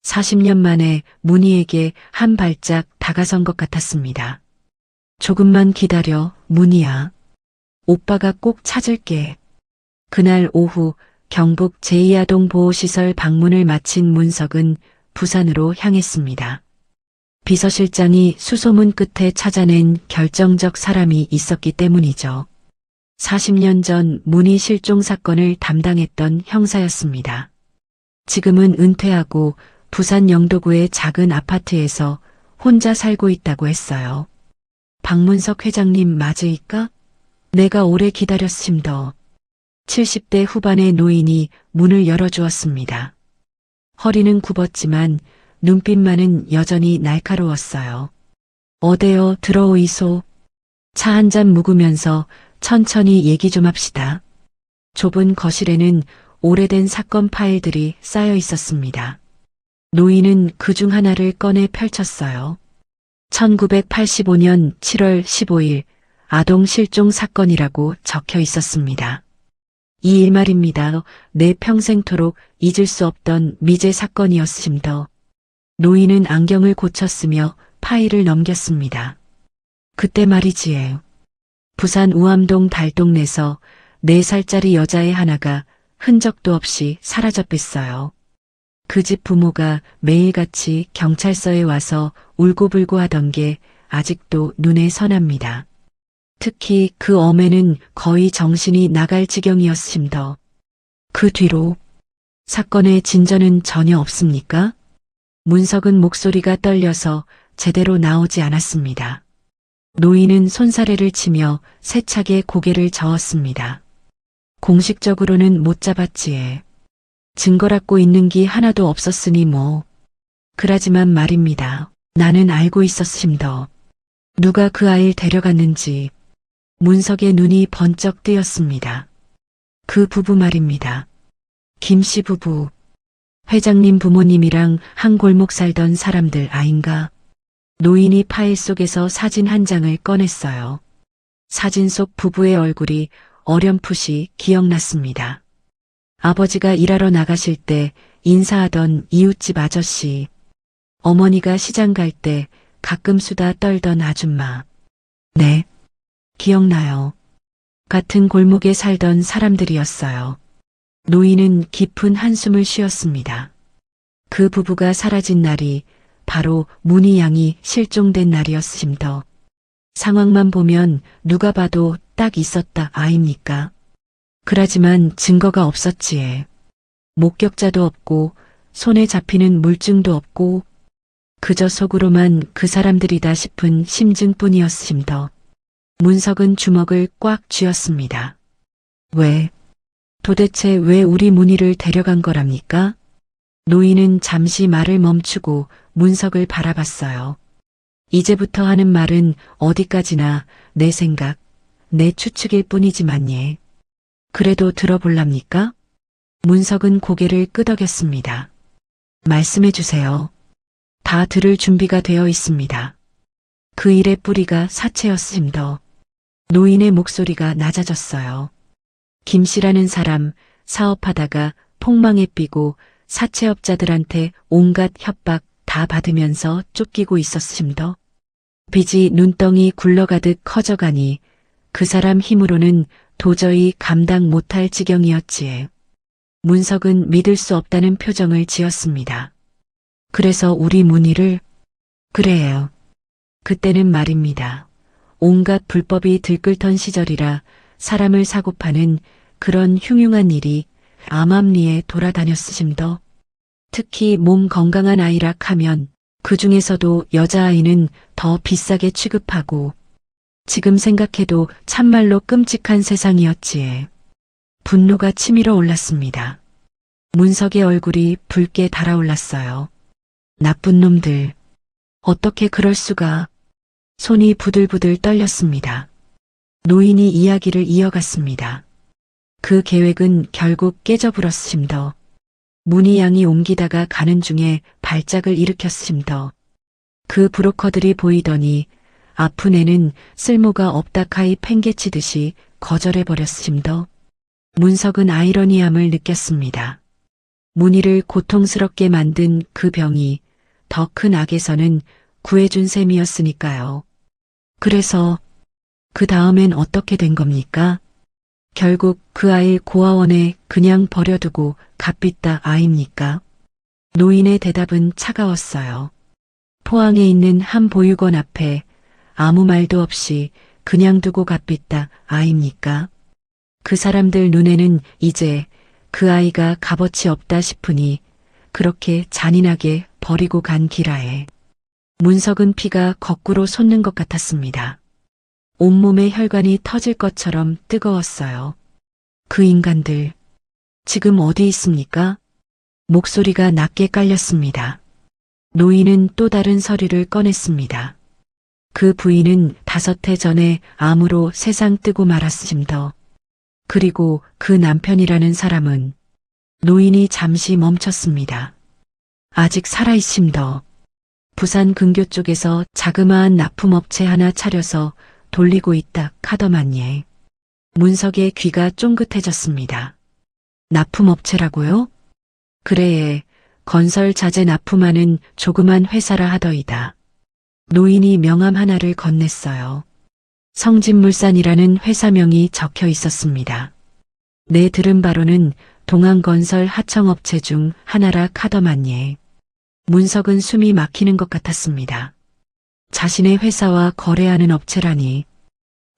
40년 만에 문희에게 한 발짝 다가선 것 같았습니다. 조금만 기다려, 문희야. 오빠가 꼭 찾을게. 그날 오후 경북 제2아동 보호시설 방문을 마친 문석은 부산으로 향했습니다. 비서실장이 수소문 끝에 찾아낸 결정적 사람이 있었기 때문이죠. 40년 전 문희 실종 사건을 담당했던 형사였습니다. 지금은 은퇴하고 부산 영도구의 작은 아파트에서 혼자 살고 있다고 했어요. 박문석 회장님 맞으이까? 내가 오래 기다렸습니다. 70대 후반의 노인이 문을 열어주었습니다. 허리는 굽었지만 눈빛만은 여전히 날카로웠어요. 어데요, 들어오이소. 차 한 잔 묵으면서 천천히 얘기 좀 합시다. 좁은 거실에는 오래된 사건 파일들이 쌓여 있었습니다. 노인은 그중 하나를 꺼내 펼쳤어요. 1985년 7월 15일 아동 실종 사건이라고 적혀 있었습니다. 이 일 말입니다. 내 평생토록 잊을 수 없던 미제 사건이었습니다. 노인은 안경을 고쳤으며 파일을 넘겼습니다. 그때 말이지요. 부산 우암동 달동네에서 4살짜리 여자애 하나가 흔적도 없이 사라졌댔어요. 그 집 부모가 매일같이 경찰서에 와서 울고불고 하던 게 아직도 눈에 선합니다. 특히 그 어매는 거의 정신이 나갈 지경이었습니다. 그 뒤로 사건의 진전은 전혀 없습니까? 문석은 목소리가 떨려서 제대로 나오지 않았습니다. 노인은 손사래를 치며 세차게 고개를 저었습니다. 공식적으로는 못 잡았지에. 증거라고 있는 게 하나도 없었으니 뭐. 그라지만 말입니다. 나는 알고 있었습니다. 누가 그 아이를 데려갔는지. 문석의 눈이 번쩍 뜨였습니다. 그 부부 말입니다. 김씨 부부. 회장님 부모님이랑 한 골목 살던 사람들 아인가? 노인이 파일 속에서 사진 한 장을 꺼냈어요. 사진 속 부부의 얼굴이 어렴풋이 기억났습니다. 아버지가 일하러 나가실 때 인사하던 이웃집 아저씨. 어머니가 시장 갈 때 가끔 수다 떨던 아줌마. 네, 기억나요. 같은 골목에 살던 사람들이었어요. 노인은 깊은 한숨을 쉬었습니다. 그 부부가 사라진 날이 바로 문희 양이 실종된 날이었음더. 상황만 보면 누가 봐도 딱 있었다 아입니까? 그라지만 증거가 없었지에. 목격자도 없고 손에 잡히는 물증도 없고 그저 속으로만 그 사람들이다 싶은 심증뿐이었음더. 문석은 주먹을 꽉 쥐었습니다. 도대체 왜 우리 문희를 데려간 거랍니까? 노인은 잠시 말을 멈추고 문석을 바라봤어요. 이제부터 하는 말은 어디까지나 내 생각, 내 추측일 뿐이지만 예. 그래도 들어볼랍니까? 문석은 고개를 끄덕였습니다. 말씀해 주세요. 다 들을 준비가 되어 있습니다. 그 일의 뿌리가 사채였음더. 노인의 목소리가 낮아졌어요. 김 씨라는 사람 사업하다가 폭망에 삐고 사채업자들한테 온갖 협박 다 받으면서 쫓기고 있었음더. 빚이 눈덩이 굴러가듯 커져가니 그 사람 힘으로는 도저히 감당 못할 지경이었지에. 문석은 믿을 수 없다는 표정을 지었습니다. 그래서 우리 문희를 그래요. 그때는 말입니다. 온갖 불법이 들끓던 시절이라 사람을 사고 파는 그런 흉흉한 일이 암암리에 돌아다녔으심더. 특히 몸 건강한 아이라 하면 그 중에서도 여자아이는 더 비싸게 취급하고 지금 생각해도 참말로 끔찍한 세상이었지에. 분노가 치밀어 올랐습니다. 문석의 얼굴이 붉게 달아올랐어요. 나쁜 놈들. 어떻게 그럴 수가. 손이 부들부들 떨렸습니다. 노인이 이야기를 이어갔습니다. 그 계획은 결국 깨져버렸음더. 문희 양이 옮기다가 가는 중에 발작을 일으켰음더. 그 브로커들이 보이더니 아픈 애는 쓸모가 없다 카이 팽개치듯이 거절해버렸음더. 문석은 아이러니함을 느꼈습니다. 문희를 고통스럽게 만든 그 병이 더 큰 악에서는 구해준 셈이었으니까요. 그래서 그 다음엔 어떻게 된 겁니까? 결국 그 아이 고아원에 그냥 버려두고 값비다 아입니까? 노인의 대답은 차가웠어요. 포항에 있는 한 보육원 앞에 아무 말도 없이 그냥 두고 값비다 아입니까? 그 사람들 눈에는 이제 그 아이가 값어치 없다 싶으니 그렇게 잔인하게 버리고 간 기라에. 문석은 피가 거꾸로 솟는 것 같았습니다. 온몸의 혈관이 터질 것처럼 뜨거웠어요. 그 인간들, 지금 어디 있습니까? 목소리가 낮게 깔렸습니다. 노인은 또 다른 서류를 꺼냈습니다. 그 부인은 5해 전에 암으로 세상 뜨고 말았음더. 그리고 그 남편이라는 사람은. 노인이 잠시 멈췄습니다. 아직 살아있음더. 부산 근교 쪽에서 자그마한 납품업체 하나 차려서 돌리고 있다 카더만예. 문석의 귀가 쫑긋해졌습니다. 납품업체라고요? 그래, 건설 자재 납품하는 조그만 회사라 하더이다. 노인이 명함 하나를 건넸어요. 성진물산이라는 회사명이 적혀 있었습니다. 내 들은 바로는 동안건설 하청업체 중 하나라 카더만예. 문석은 숨이 막히는 것 같았습니다. 자신의 회사와 거래하는 업체라니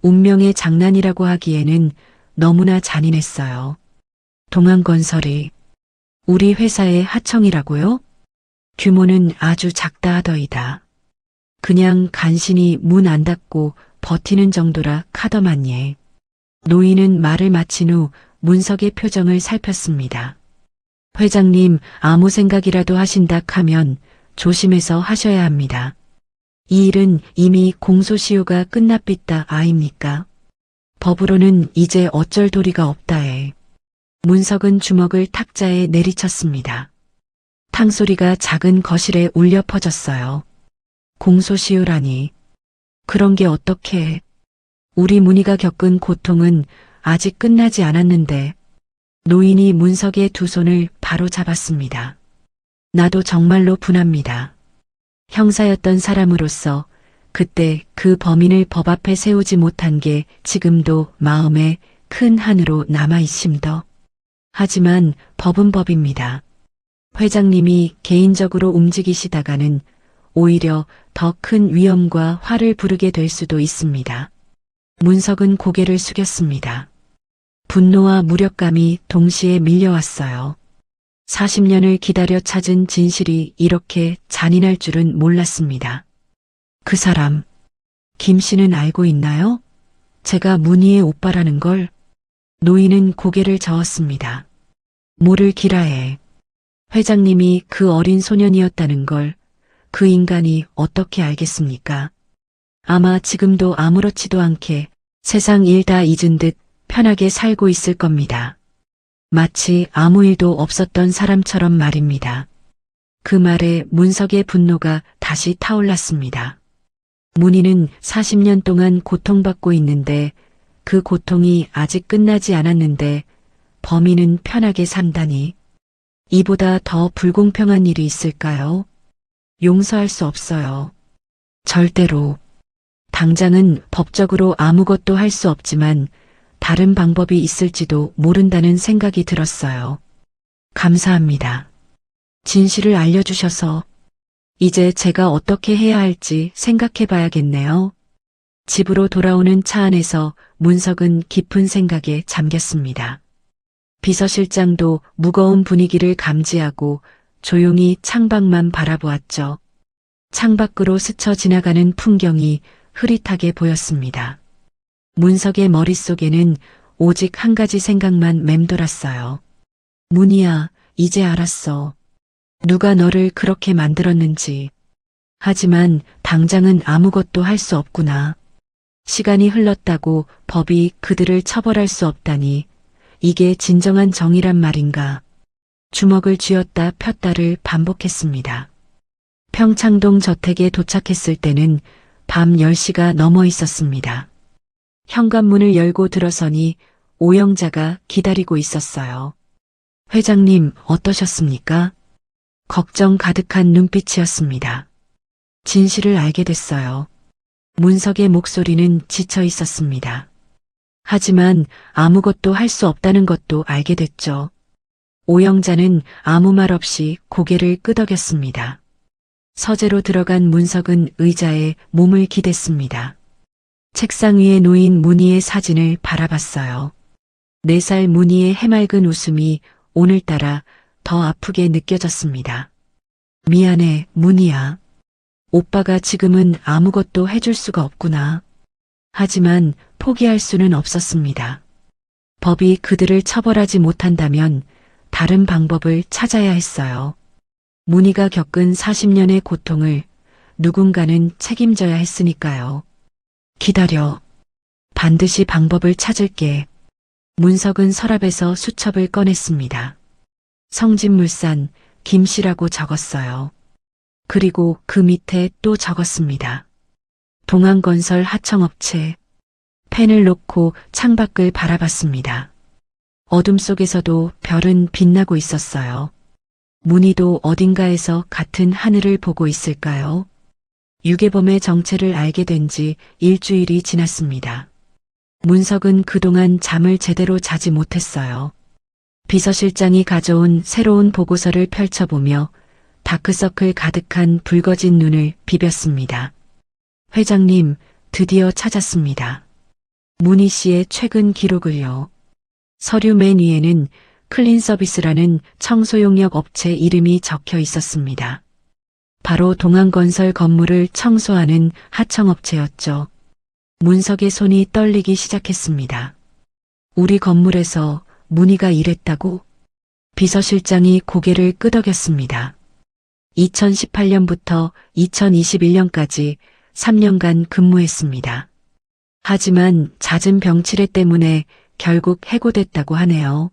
운명의 장난이라고 하기에는 너무나 잔인했어요. 동안건설이 우리 회사의 하청이라고요? 규모는 아주 작다 하더이다. 그냥 간신히 문 안 닫고 버티는 정도라 카더만예. 노인은 말을 마친 후 문석의 표정을 살폈습니다. 회장님 아무 생각이라도 하신다 하면 조심해서 하셔야 합니다. 이 일은 이미 공소시효가 끝났비다 아입니까? 법으로는 이제 어쩔 도리가 없다에. 문석은 주먹을 탁자에 내리쳤습니다. 탕소리가 작은 거실에 울려 퍼졌어요. 공소시효라니. 그런 게 어떻게. 우리 문희가 겪은 고통은 아직 끝나지 않았는데. 노인이 문석의 두 손을 바로 잡았습니다. 나도 정말로 분합니다. 형사였던 사람으로서 그때 그 범인을 법 앞에 세우지 못한 게 지금도 마음에 큰 한으로 남아있음더. 하지만 법은 법입니다. 회장님이 개인적으로 움직이시다가는 오히려 더 큰 위험과 화를 부르게 될 수도 있습니다. 문석은 고개를 숙였습니다. 분노와 무력감이 동시에 밀려왔어요. 40년을 기다려 찾은 진실이 이렇게 잔인할 줄은 몰랐습니다. 그 사람, 김 씨는 알고 있나요? 제가 문희의 오빠라는 걸. 노인은 고개를 저었습니다. 모를 기라해. 회장님이 그 어린 소년이었다는 걸 그 인간이 어떻게 알겠습니까? 아마 지금도 아무렇지도 않게 세상 일 다 잊은 듯 편하게 살고 있을 겁니다. 마치 아무 일도 없었던 사람처럼 말입니다. 그 말에 문석의 분노가 다시 타올랐습니다. 문희는 40년 동안 고통받고 있는데 그 고통이 아직 끝나지 않았는데 범인은 편하게 산다니. 이보다 더 불공평한 일이 있을까요? 용서할 수 없어요. 절대로. 당장은 법적으로 아무것도 할 수 없지만 다른 방법이 있을지도 모른다는 생각이 들었어요. 감사합니다. 진실을 알려주셔서 이제 제가 어떻게 해야 할지 생각해 봐야겠네요. 집으로 돌아오는 차 안에서 문석은 깊은 생각에 잠겼습니다. 비서실장도 무거운 분위기를 감지하고 조용히 창밖만 바라보았죠. 창밖으로 스쳐 지나가는 풍경이 흐릿하게 보였습니다. 문석의 머릿속에는 오직 한 가지 생각만 맴돌았어요. 문희야, 이제 알았어. 누가 너를 그렇게 만들었는지. 하지만 당장은 아무것도 할 수 없구나. 시간이 흘렀다고 법이 그들을 처벌할 수 없다니. 이게 진정한 정의란 말인가. 주먹을 쥐었다 폈다를 반복했습니다. 평창동 저택에 도착했을 때는 밤 10시가 넘어 있었습니다. 현관문을 열고 들어서니 오영자가 기다리고 있었어요. 회장님, 어떠셨습니까? 걱정 가득한 눈빛이었습니다. 진실을 알게 됐어요. 문석의 목소리는 지쳐 있었습니다. 하지만 아무것도 할 수 없다는 것도 알게 됐죠. 오영자는 아무 말 없이 고개를 끄덕였습니다. 서재로 들어간 문석은 의자에 몸을 기댔습니다. 책상 위에 놓인 문희의 사진을 바라봤어요. 4살 문희의 해맑은 웃음이 오늘따라 더 아프게 느껴졌습니다. 미안해, 문희야. 오빠가 지금은 아무것도 해줄 수가 없구나. 하지만 포기할 수는 없었습니다. 법이 그들을 처벌하지 못한다면 다른 방법을 찾아야 했어요. 문희가 겪은 40년의 고통을 누군가는 책임져야 했으니까요. 기다려. 반드시 방법을 찾을게. 문석은 서랍에서 수첩을 꺼냈습니다. 성진물산 김씨라고 적었어요. 그리고 그 밑에 또 적었습니다. 동안건설 하청업체. 펜을 놓고 창밖을 바라봤습니다. 어둠 속에서도 별은 빛나고 있었어요. 문희도 어딘가에서 같은 하늘을 보고 있을까요? 유괴범의 정체를 알게 된 지 일주일이 지났습니다. 문석은 그동안 잠을 제대로 자지 못했어요. 비서실장이 가져온 새로운 보고서를 펼쳐보며 다크서클 가득한 붉어진 눈을 비볐습니다. 회장님, 드디어 찾았습니다. 문희 씨의 최근 기록을요. 서류 맨 위에는 클린서비스라는 청소용역 업체 이름이 적혀 있었습니다. 바로 동안건설 건물을 청소하는 하청업체였죠. 문석의 손이 떨리기 시작했습니다. 우리 건물에서 문희가 일했다고? 비서실장이 고개를 끄덕였습니다. 2018년부터 2021년까지 3년간 근무했습니다. 하지만 잦은 병치레 때문에 결국 해고됐다고 하네요.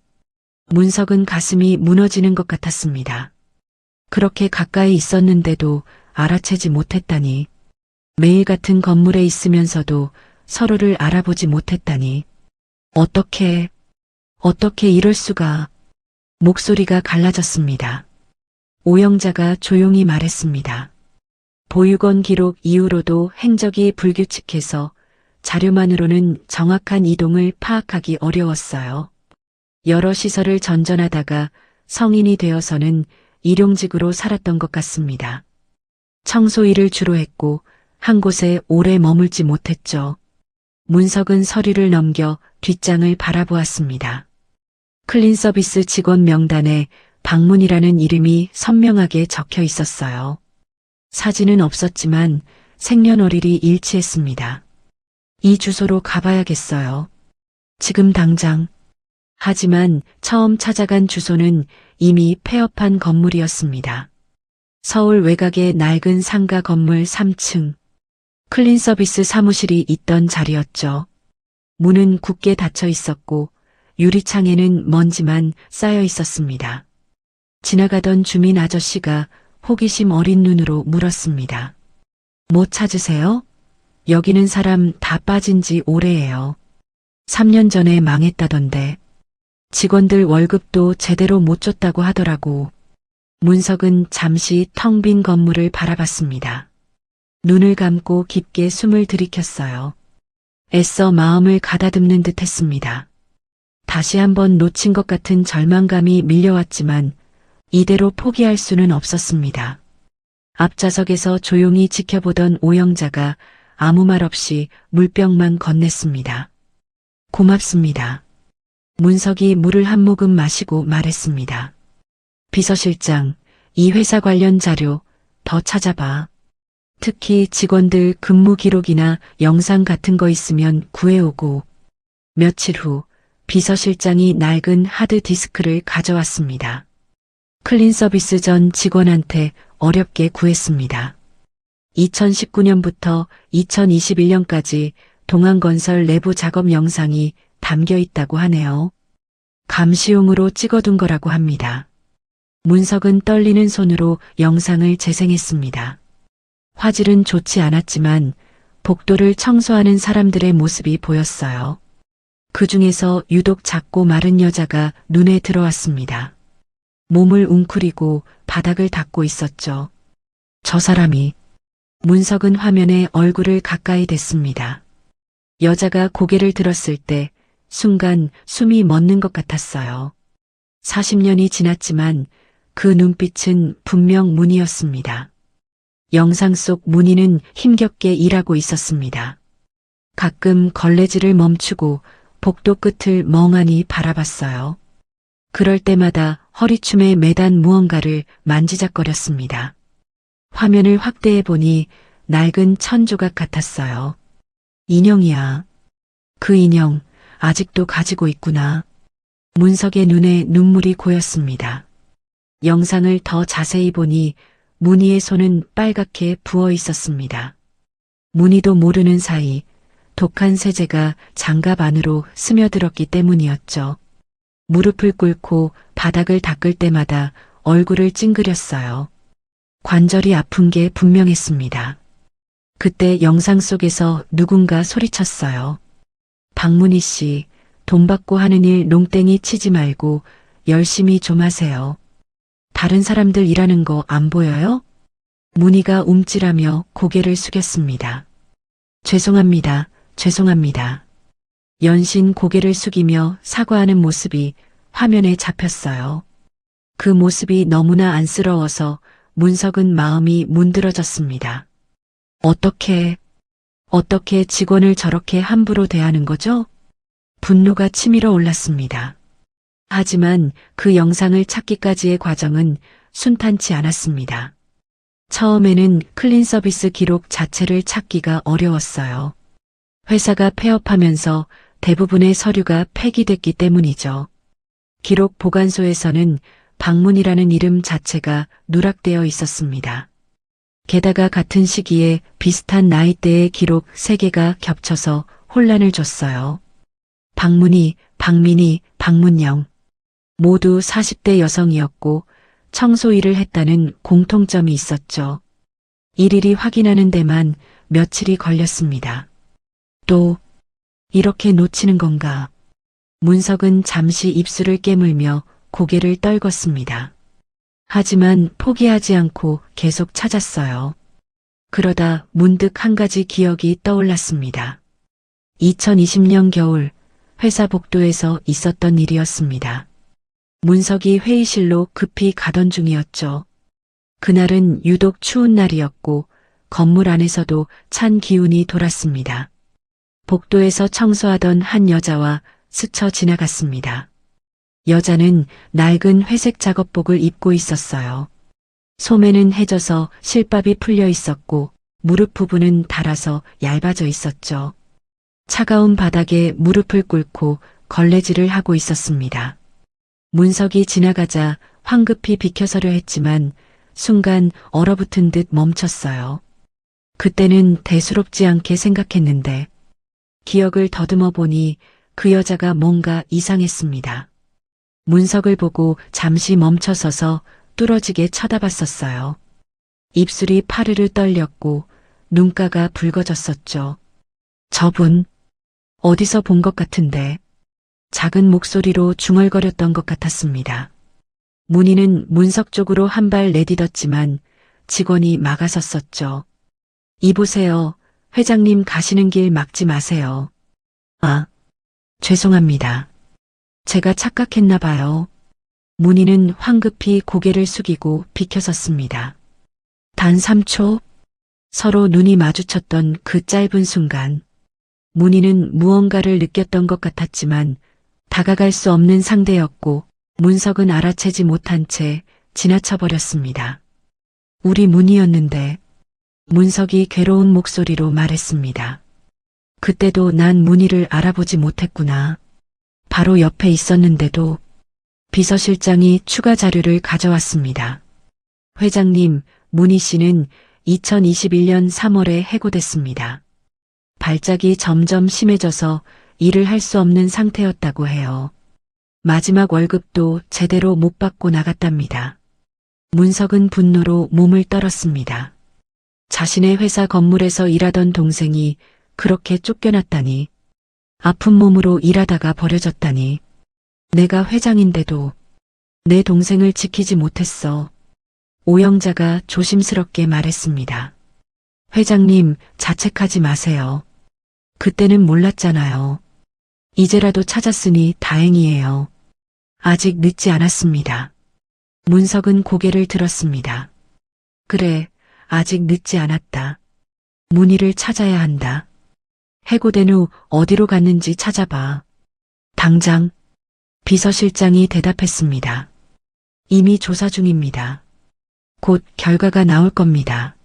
문석은 가슴이 무너지는 것 같았습니다. 그렇게 가까이 있었는데도 알아채지 못했다니. 매일 같은 건물에 있으면서도 서로를 알아보지 못했다니. 어떻게 이럴 수가. 목소리가 갈라졌습니다. 오영자가 조용히 말했습니다. 보육원 기록 이후로도 행적이 불규칙해서 자료만으로는 정확한 이동을 파악하기 어려웠어요. 여러 시설을 전전하다가 성인이 되어서는 일용직으로 살았던 것 같습니다. 청소 일을 주로 했고 한 곳에 오래 머물지 못했죠. 문석은 서류를 넘겨 뒷장을 바라보았습니다. 클린 서비스 직원 명단에 박문이라는 이름이 선명하게 적혀 있었어요. 사진은 없었지만 생년월일이 일치했습니다. 이 주소로 가봐야겠어요. 지금 당장. 하지만 처음 찾아간 주소는 이미 폐업한 건물이었습니다. 서울 외곽의 낡은 상가 건물 3층. 클린 서비스 사무실이 있던 자리였죠. 문은 굳게 닫혀 있었고 유리창에는 먼지만 쌓여 있었습니다. 지나가던 주민 아저씨가 호기심 어린 눈으로 물었습니다. 뭐 찾으세요? 여기는 사람 다 빠진 지 오래예요. 3년 전에 망했다던데. 직원들 월급도 제대로 못 줬다고 하더라고. 문석은 잠시 텅 빈 건물을 바라봤습니다. 눈을 감고 깊게 숨을 들이켰어요. 애써 마음을 가다듬는 듯 했습니다. 다시 한번 놓친 것 같은 절망감이 밀려왔지만 이대로 포기할 수는 없었습니다. 앞좌석에서 조용히 지켜보던 오영자가 아무 말 없이 물병만 건넸습니다. 고맙습니다. 문석이 물을 한 모금 마시고 말했습니다. 비서실장, 이 회사 관련 자료 더 찾아봐. 특히 직원들 근무 기록이나 영상 같은 거 있으면 구해오고. 며칠 후 비서실장이 낡은 하드디스크를 가져왔습니다. 클린 서비스 전 직원한테 어렵게 구했습니다. 2019년부터 2021년까지 동안건설 내부 작업 영상이 담겨 있다고 하네요. 감시용으로 찍어둔 거라고 합니다. 문석은 떨리는 손으로 영상을 재생했습니다. 화질은 좋지 않았지만 복도를 청소하는 사람들의 모습이 보였어요. 그 중에서 유독 작고 마른 여자가 눈에 들어왔습니다. 몸을 웅크리고 바닥을 닦고 있었죠. 저 사람이. 문석은 화면에 얼굴을 가까이 댔습니다. 여자가 고개를 들었을 때 순간 숨이 멎는 것 같았어요. 40년이 지났지만 그 눈빛은 분명 문희였습니다. 영상 속 문희는 힘겹게 일하고 있었습니다. 가끔 걸레질을 멈추고 복도 끝을 멍하니 바라봤어요. 그럴 때마다 허리춤에 매단 무언가를 만지작거렸습니다. 화면을 확대해 보니 낡은 천조각 같았어요. 인형이야. 그 인형 아직도 가지고 있구나. 문석의 눈에 눈물이 고였습니다. 영상을 더 자세히 보니 문희의 손은 빨갛게 부어 있었습니다. 문희도 모르는 사이 독한 세제가 장갑 안으로 스며들었기 때문이었죠. 무릎을 꿇고 바닥을 닦을 때마다 얼굴을 찡그렸어요. 관절이 아픈 게 분명했습니다. 그때 영상 속에서 누군가 소리쳤어요. 박문희 씨, 돈 받고 하는 일 농땡이 치지 말고 열심히 좀 하세요. 다른 사람들 일하는 거 안 보여요? 문희가 움찔하며 고개를 숙였습니다. 죄송합니다. 죄송합니다. 연신 고개를 숙이며 사과하는 모습이 화면에 잡혔어요. 그 모습이 너무나 안쓰러워서 문석은 마음이 문드러졌습니다. 어떻게 직원을 저렇게 함부로 대하는 거죠? 분노가 치밀어 올랐습니다. 하지만 그 영상을 찾기까지의 과정은 순탄치 않았습니다. 처음에는 클린 서비스 기록 자체를 찾기가 어려웠어요. 회사가 폐업하면서 대부분의 서류가 폐기됐기 때문이죠. 기록 보관소에서는 박문이라는 이름 자체가 누락되어 있었습니다. 게다가 같은 시기에 비슷한 나이대의 기록 3개가 겹쳐서 혼란을 줬어요. 박문희, 박민희, 박문영. 모두 40대 여성이었고 청소 일을 했다는 공통점이 있었죠. 일일이 확인하는 데만 며칠이 걸렸습니다. 또 이렇게 놓치는 건가? 문석은 잠시 입술을 깨물며 고개를 떨궜습니다. 하지만 포기하지 않고 계속 찾았어요. 그러다 문득 한 가지 기억이 떠올랐습니다. 2020년 겨울 회사 복도에서 있었던 일이었습니다. 문석이 회의실로 급히 가던 중이었죠. 그날은 유독 추운 날이었고 건물 안에서도 찬 기운이 돌았습니다. 복도에서 청소하던 한 여자와 스쳐 지나갔습니다. 여자는 낡은 회색 작업복을 입고 있었어요. 소매는 해져서 실밥이 풀려 있었고 무릎 부분은 닳아서 얇아져 있었죠. 차가운 바닥에 무릎을 꿇고 걸레질을 하고 있었습니다. 문석이 지나가자 황급히 비켜서려 했지만 순간 얼어붙은 듯 멈췄어요. 그때는 대수롭지 않게 생각했는데 기억을 더듬어 보니 그 여자가 뭔가 이상했습니다. 문석을 보고 잠시 멈춰서서 뚫어지게 쳐다봤었어요. 입술이 파르르 떨렸고 눈가가 붉어졌었죠. 저분, 어디서 본 것 같은데 작은 목소리로 중얼거렸던 것 같았습니다. 문희는 문석 쪽으로 한 발 내딛었지만 직원이 막아섰었죠. 이보세요. 회장님 가시는 길 막지 마세요. 아, 죄송합니다. 제가 착각했나 봐요. 문희는 황급히 고개를 숙이고 비켜섰습니다. 단 3초? 서로 눈이 마주쳤던 그 짧은 순간 문희는 무언가를 느꼈던 것 같았지만 다가갈 수 없는 상대였고 문석은 알아채지 못한 채 지나쳐 버렸습니다. 우리 문희였는데 문석이 괴로운 목소리로 말했습니다. 그때도 난 문희를 알아보지 못했구나. 바로 옆에 있었는데도 비서실장이 추가 자료를 가져왔습니다. 회장님, 문희 씨는 2021년 3월에 해고됐습니다. 발작이 점점 심해져서 일을 할 수 없는 상태였다고 해요. 마지막 월급도 제대로 못 받고 나갔답니다. 문석은 분노로 몸을 떨었습니다. 자신의 회사 건물에서 일하던 동생이 그렇게 쫓겨났다니, 아픈 몸으로 일하다가 버려졌다니, 내가 회장인데도 내 동생을 지키지 못했어. 오영자가 조심스럽게 말했습니다. 회장님, 자책하지 마세요. 그때는 몰랐잖아요. 이제라도 찾았으니 다행이에요. 아직 늦지 않았습니다. 문석은 고개를 들었습니다. 그래, 아직 늦지 않았다. 문희를 찾아야 한다. 해고된 후 어디로 갔는지 찾아봐. 당장. 비서실장이 대답했습니다. 이미 조사 중입니다. 곧 결과가 나올 겁니다.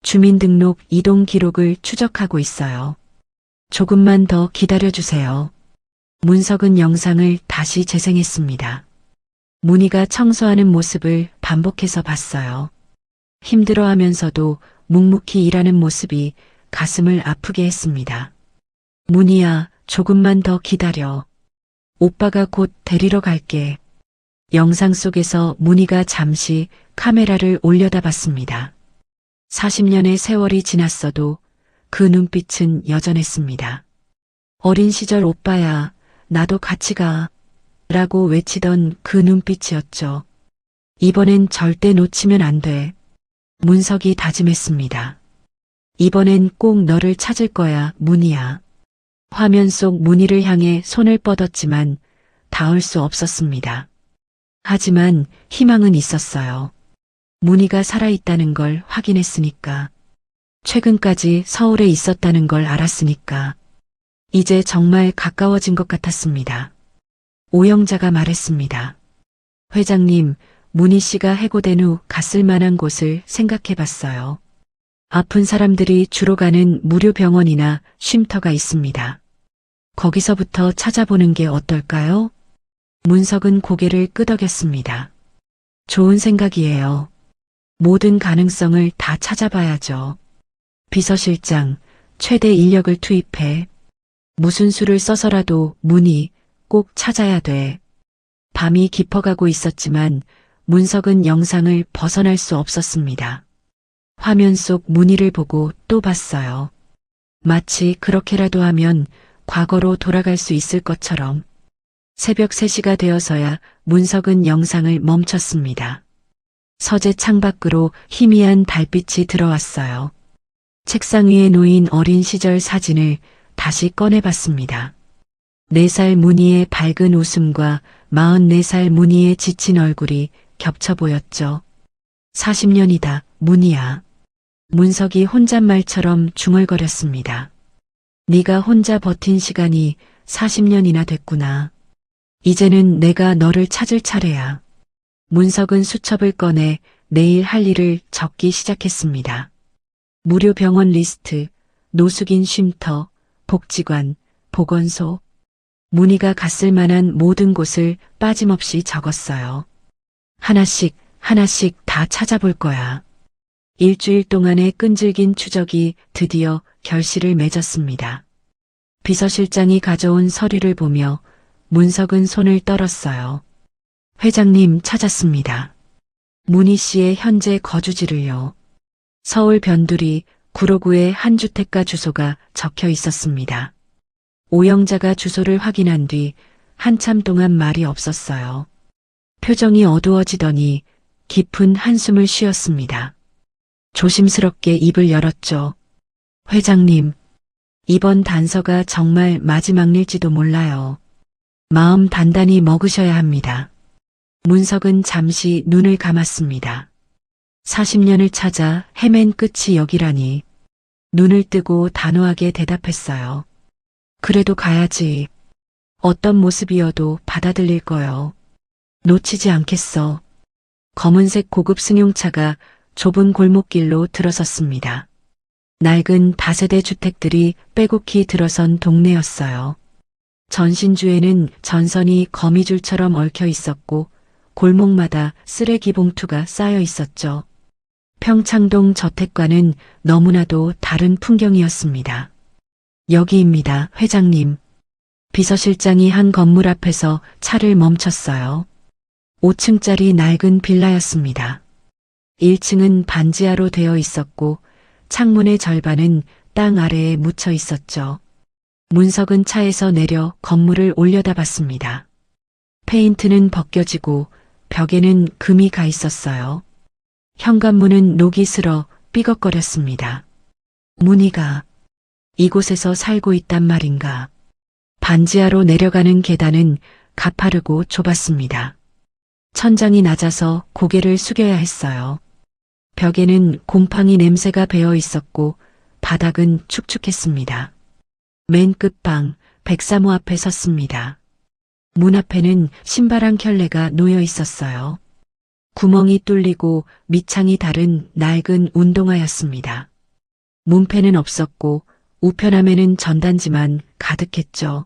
주민등록 이동 기록을 추적하고 있어요. 조금만 더 기다려주세요. 문석은 영상을 다시 재생했습니다. 문희가 청소하는 모습을 반복해서 봤어요. 힘들어하면서도 묵묵히 일하는 모습이 가슴을 아프게 했습니다. 문희야, 조금만 더 기다려. 오빠가 곧 데리러 갈게. 영상 속에서 문희가 잠시 카메라를 올려다봤습니다. 40년의 세월이 지났어도 그 눈빛은 여전했습니다. 어린 시절 오빠야, 나도 같이 가. 라고 외치던 그 눈빛이었죠. 이번엔 절대 놓치면 안 돼. 문석이 다짐했습니다. 이번엔 꼭 너를 찾을 거야, 문희야. 화면 속 문희를 향해 손을 뻗었지만 닿을 수 없었습니다. 하지만 희망은 있었어요. 문희가 살아있다는 걸 확인했으니까. 최근까지 서울에 있었다는 걸 알았으니까. 이제 정말 가까워진 것 같았습니다. 오영자가 말했습니다. 회장님, 문희 씨가 해고된 후 갔을 만한 곳을 생각해 봤어요. 아픈 사람들이 주로 가는 무료 병원이나 쉼터가 있습니다. 거기서부터 찾아보는 게 어떨까요? 문석은 고개를 끄덕였습니다. 좋은 생각이에요. 모든 가능성을 다 찾아봐야죠. 비서실장, 최대 인력을 투입해. 무슨 수를 써서라도 문희 꼭 찾아야 돼. 밤이 깊어가고 있었지만 문석은 영상을 벗어날 수 없었습니다. 화면 속 문희를 보고 또 봤어요. 마치 그렇게라도 하면 과거로 돌아갈 수 있을 것처럼. 새벽 3시가 되어서야 문석은 영상을 멈췄습니다. 서재 창밖으로 희미한 달빛이 들어왔어요. 책상 위에 놓인 어린 시절 사진을 다시 꺼내봤습니다. 4살 문희의 밝은 웃음과 44살 문희의 지친 얼굴이 겹쳐 보였죠. 40년이다, 문희야. 문석이 혼잣말처럼 중얼거렸습니다. 네가 혼자 버틴 시간이 40년이나 됐구나. 이제는 내가 너를 찾을 차례야. 문석은 수첩을 꺼내 내일 할 일을 적기 시작했습니다. 무료 병원 리스트, 노숙인 쉼터, 복지관, 보건소. 문희가 갔을 만한 모든 곳을 빠짐없이 적었어요. 하나씩 다 찾아볼 거야. 일주일 동안의 끈질긴 추적이 드디어 결실을 맺었습니다. 비서실장이 가져온 서류를 보며 문석은 손을 떨었어요. 회장님 찾았습니다. 문희 씨의 현재 거주지를요. 서울 변두리 구로구의 한 주택가 주소가 적혀 있었습니다. 오영자가 주소를 확인한 뒤 한참 동안 말이 없었어요. 표정이 어두워지더니 깊은 한숨을 쉬었습니다. 조심스럽게 입을 열었죠. 회장님, 이번 단서가 정말 마지막일지도 몰라요. 마음 단단히 먹으셔야 합니다. 문석은 잠시 눈을 감았습니다. 40년을 찾아 헤맨 끝이 여기라니. 눈을 뜨고 단호하게 대답했어요. 그래도 가야지. 어떤 모습이어도 받아들일 거요. 놓치지 않겠어. 검은색 고급 승용차가 좁은 골목길로 들어섰습니다. 낡은 다세대 주택들이 빼곡히 들어선 동네였어요. 전신주에는 전선이 거미줄처럼 얽혀 있었고 골목마다 쓰레기 봉투가 쌓여 있었죠. 평창동 저택과는 너무나도 다른 풍경이었습니다. 여기입니다, 회장님. 비서실장이 한 건물 앞에서 차를 멈췄어요. 5층짜리 낡은 빌라였습니다. 1층은 반지하로 되어 있었고 창문의 절반은 땅 아래에 묻혀 있었죠. 문석은 차에서 내려 건물을 올려다봤습니다. 페인트는 벗겨지고 벽에는 금이 가 있었어요. 현관문은 녹이 슬어 삐걱거렸습니다. 문희가 이곳에서 살고 있단 말인가. 반지하로 내려가는 계단은 가파르고 좁았습니다. 천장이 낮아서 고개를 숙여야 했어요. 벽에는 곰팡이 냄새가 배어 있었고 바닥은 축축했습니다. 맨 끝방 백사모 앞에 섰습니다. 문 앞에는 신발 한 켤레가 놓여 있었어요. 구멍이 뚫리고 밑창이 다른 낡은 운동화였습니다. 문패는 없었고 우편함에는 전단지만 가득했죠.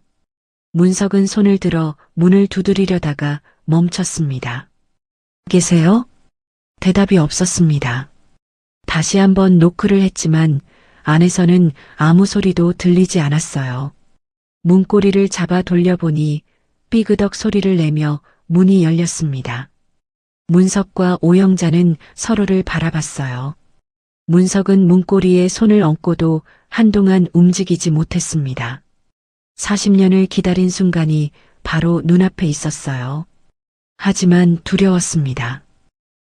문석은 손을 들어 문을 두드리려다가 멈췄습니다. 계세요? 대답이 없었습니다. 다시 한번 노크를 했지만 안에서는 아무 소리도 들리지 않았어요. 문고리를 잡아 돌려보니 삐그덕 소리를 내며 문이 열렸습니다. 문석과 오영자는 서로를 바라봤어요. 문석은 문고리에 손을 얹고도 한동안 움직이지 못했습니다. 40년을 기다린 순간이 바로 눈앞에 있었어요. 하지만 두려웠습니다.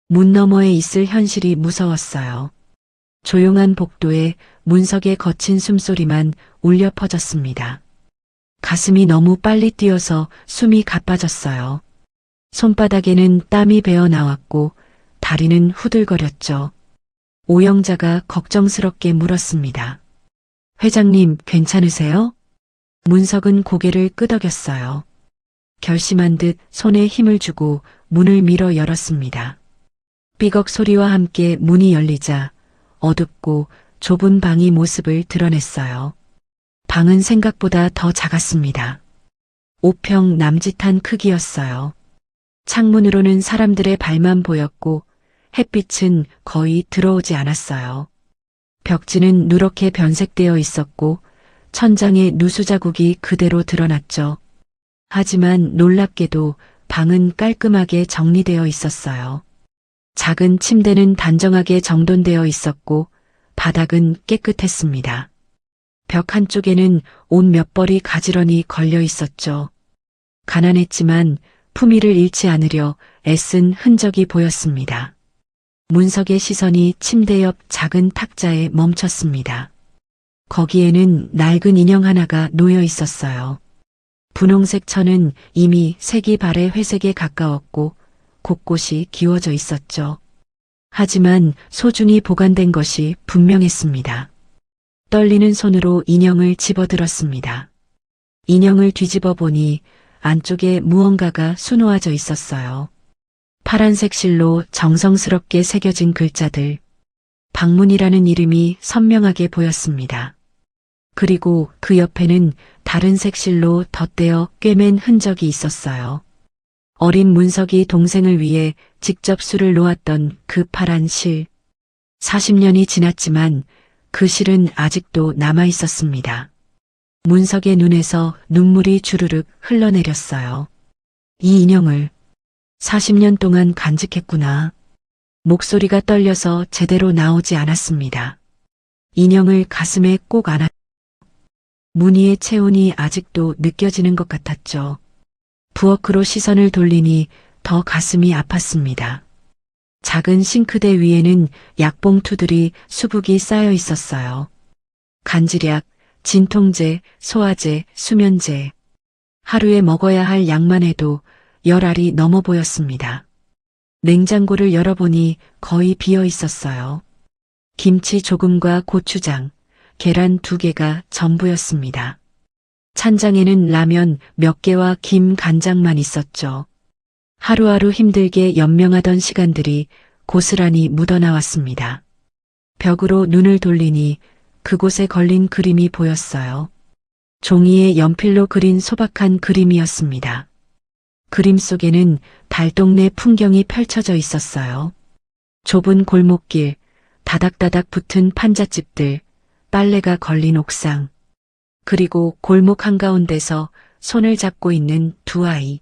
문 너머에 있을 현실이 무서웠어요. 조용한 복도에 문석의 거친 숨소리만 울려 퍼졌습니다. 가슴이 너무 빨리 뛰어서 숨이 가빠졌어요. 손바닥에는 땀이 배어 나왔고 다리는 후들거렸죠. 오영자가 걱정스럽게 물었습니다. 회장님, 괜찮으세요? 문석은 고개를 끄덕였어요. 결심한 듯 손에 힘을 주고 문을 밀어 열었습니다. 삐걱 소리와 함께 문이 열리자 어둡고 좁은 방이 모습을 드러냈어요. 방은 생각보다 더 작았습니다. 5평 남짓한 크기였어요. 창문으로는 사람들의 발만 보였고 햇빛은 거의 들어오지 않았어요. 벽지는 누렇게 변색되어 있었고 천장에 누수 자국이 그대로 드러났죠. 하지만 놀랍게도 방은 깔끔하게 정리되어 있었어요. 작은 침대는 단정하게 정돈되어 있었고 바닥은 깨끗했습니다. 벽 한쪽에는 옷 몇 벌이 가지런히 걸려 있었죠. 가난했지만 품위를 잃지 않으려 애쓴 흔적이 보였습니다. 문석의 시선이 침대 옆 작은 탁자에 멈췄습니다. 거기에는 낡은 인형 하나가 놓여 있었어요. 분홍색 천은 이미 색이 발의 회색에 가까웠고 곳곳이 기워져 있었죠. 하지만 소중히 보관된 것이 분명했습니다. 떨리는 손으로 인형을 집어들었습니다. 인형을 뒤집어 보니 안쪽에 무언가가 수놓아져 있었어요. 파란색 실로 정성스럽게 새겨진 글자들, 박문이라는 이름이 선명하게 보였습니다. 그리고 그 옆에는 다른 색실로 덧대어 꿰맨 흔적이 있었어요. 어린 문석이 동생을 위해 직접 술을 놓았던 그 파란 실. 40년이 지났지만 그 실은 아직도 남아 있었습니다. 문석의 눈에서 눈물이 주르륵 흘러내렸어요. 이 인형을 40년 동안 간직했구나. 목소리가 떨려서 제대로 나오지 않았습니다. 인형을 가슴에 꼭 안았. 문희의 체온이 아직도 느껴지는 것 같았죠. 부엌으로 시선을 돌리니 더 가슴이 아팠습니다. 작은 싱크대 위에는 약봉투들이 수북이 쌓여 있었어요. 간질약, 진통제, 소화제, 수면제. 하루에 먹어야 할 약만 해도 10알이 넘어 보였습니다. 냉장고를 열어보니 거의 비어 있었어요. 김치 조금과 고추장, 계란 2개가 전부였습니다. 찬장에는 라면 몇 개와 김 간장만 있었죠. 하루하루 힘들게 연명하던 시간들이 고스란히 묻어나왔습니다. 벽으로 눈을 돌리니 그곳에 걸린 그림이 보였어요. 종이에 연필로 그린 소박한 그림이었습니다. 그림 속에는 달동네 풍경이 펼쳐져 있었어요. 좁은 골목길, 다닥다닥 붙은 판잣집들, 빨래가 걸린 옥상, 그리고 골목 한가운데서 손을 잡고 있는 2아이.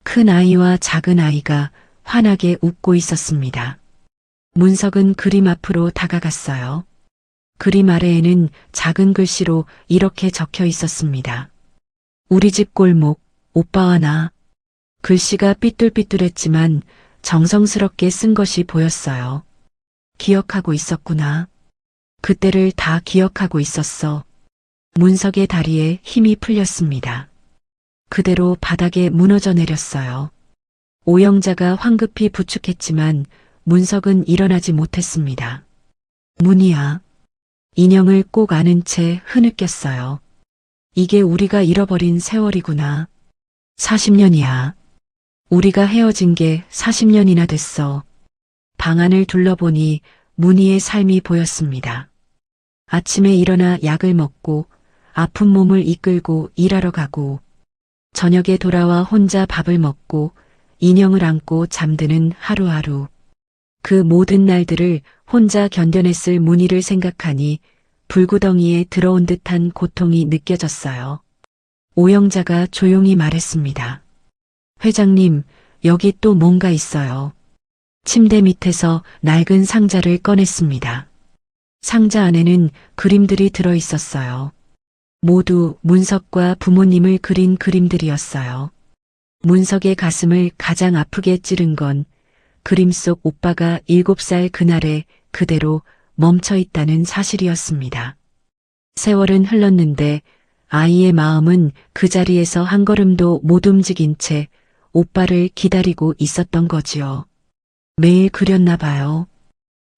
큰 아이와 작은 아이가 환하게 웃고 있었습니다. 문석은 그림 앞으로 다가갔어요. 그림 아래에는 작은 글씨로 이렇게 적혀 있었습니다. 우리 집 골목, 오빠와 나. 글씨가 삐뚤삐뚤했지만 정성스럽게 쓴 것이 보였어요. 기억하고 있었구나. 그때를 다 기억하고 있었어. 문석의 다리에 힘이 풀렸습니다. 그대로 바닥에 무너져 내렸어요. 오영자가 황급히 부축했지만 문석은 일어나지 못했습니다. 문희야. 인형을 꼭 안은 채 흐느꼈어요. 이게 우리가 잃어버린 세월이구나. 40년이야. 우리가 헤어진 게 40년이나 됐어. 방 안을 둘러보니 문희의 삶이 보였습니다. 아침에 일어나 약을 먹고 아픈 몸을 이끌고 일하러 가고 저녁에 돌아와 혼자 밥을 먹고 인형을 안고 잠드는 하루하루. 그 모든 날들을 혼자 견뎌냈을 문희를 생각하니 불구덩이에 들어온 듯한 고통이 느껴졌어요. 오영자가 조용히 말했습니다. 회장님, 여기 또 뭔가 있어요. 침대 밑에서 낡은 상자를 꺼냈습니다. 상자 안에는 그림들이 들어 있었어요. 모두 문석과 부모님을 그린 그림들이었어요. 문석의 가슴을 가장 아프게 찌른 건 그림 속 오빠가 7살 그날에 그대로 멈춰 있다는 사실이었습니다. 세월은 흘렀는데 아이의 마음은 그 자리에서 한 걸음도 못 움직인 채 오빠를 기다리고 있었던 거지요. 매일 그렸나 봐요.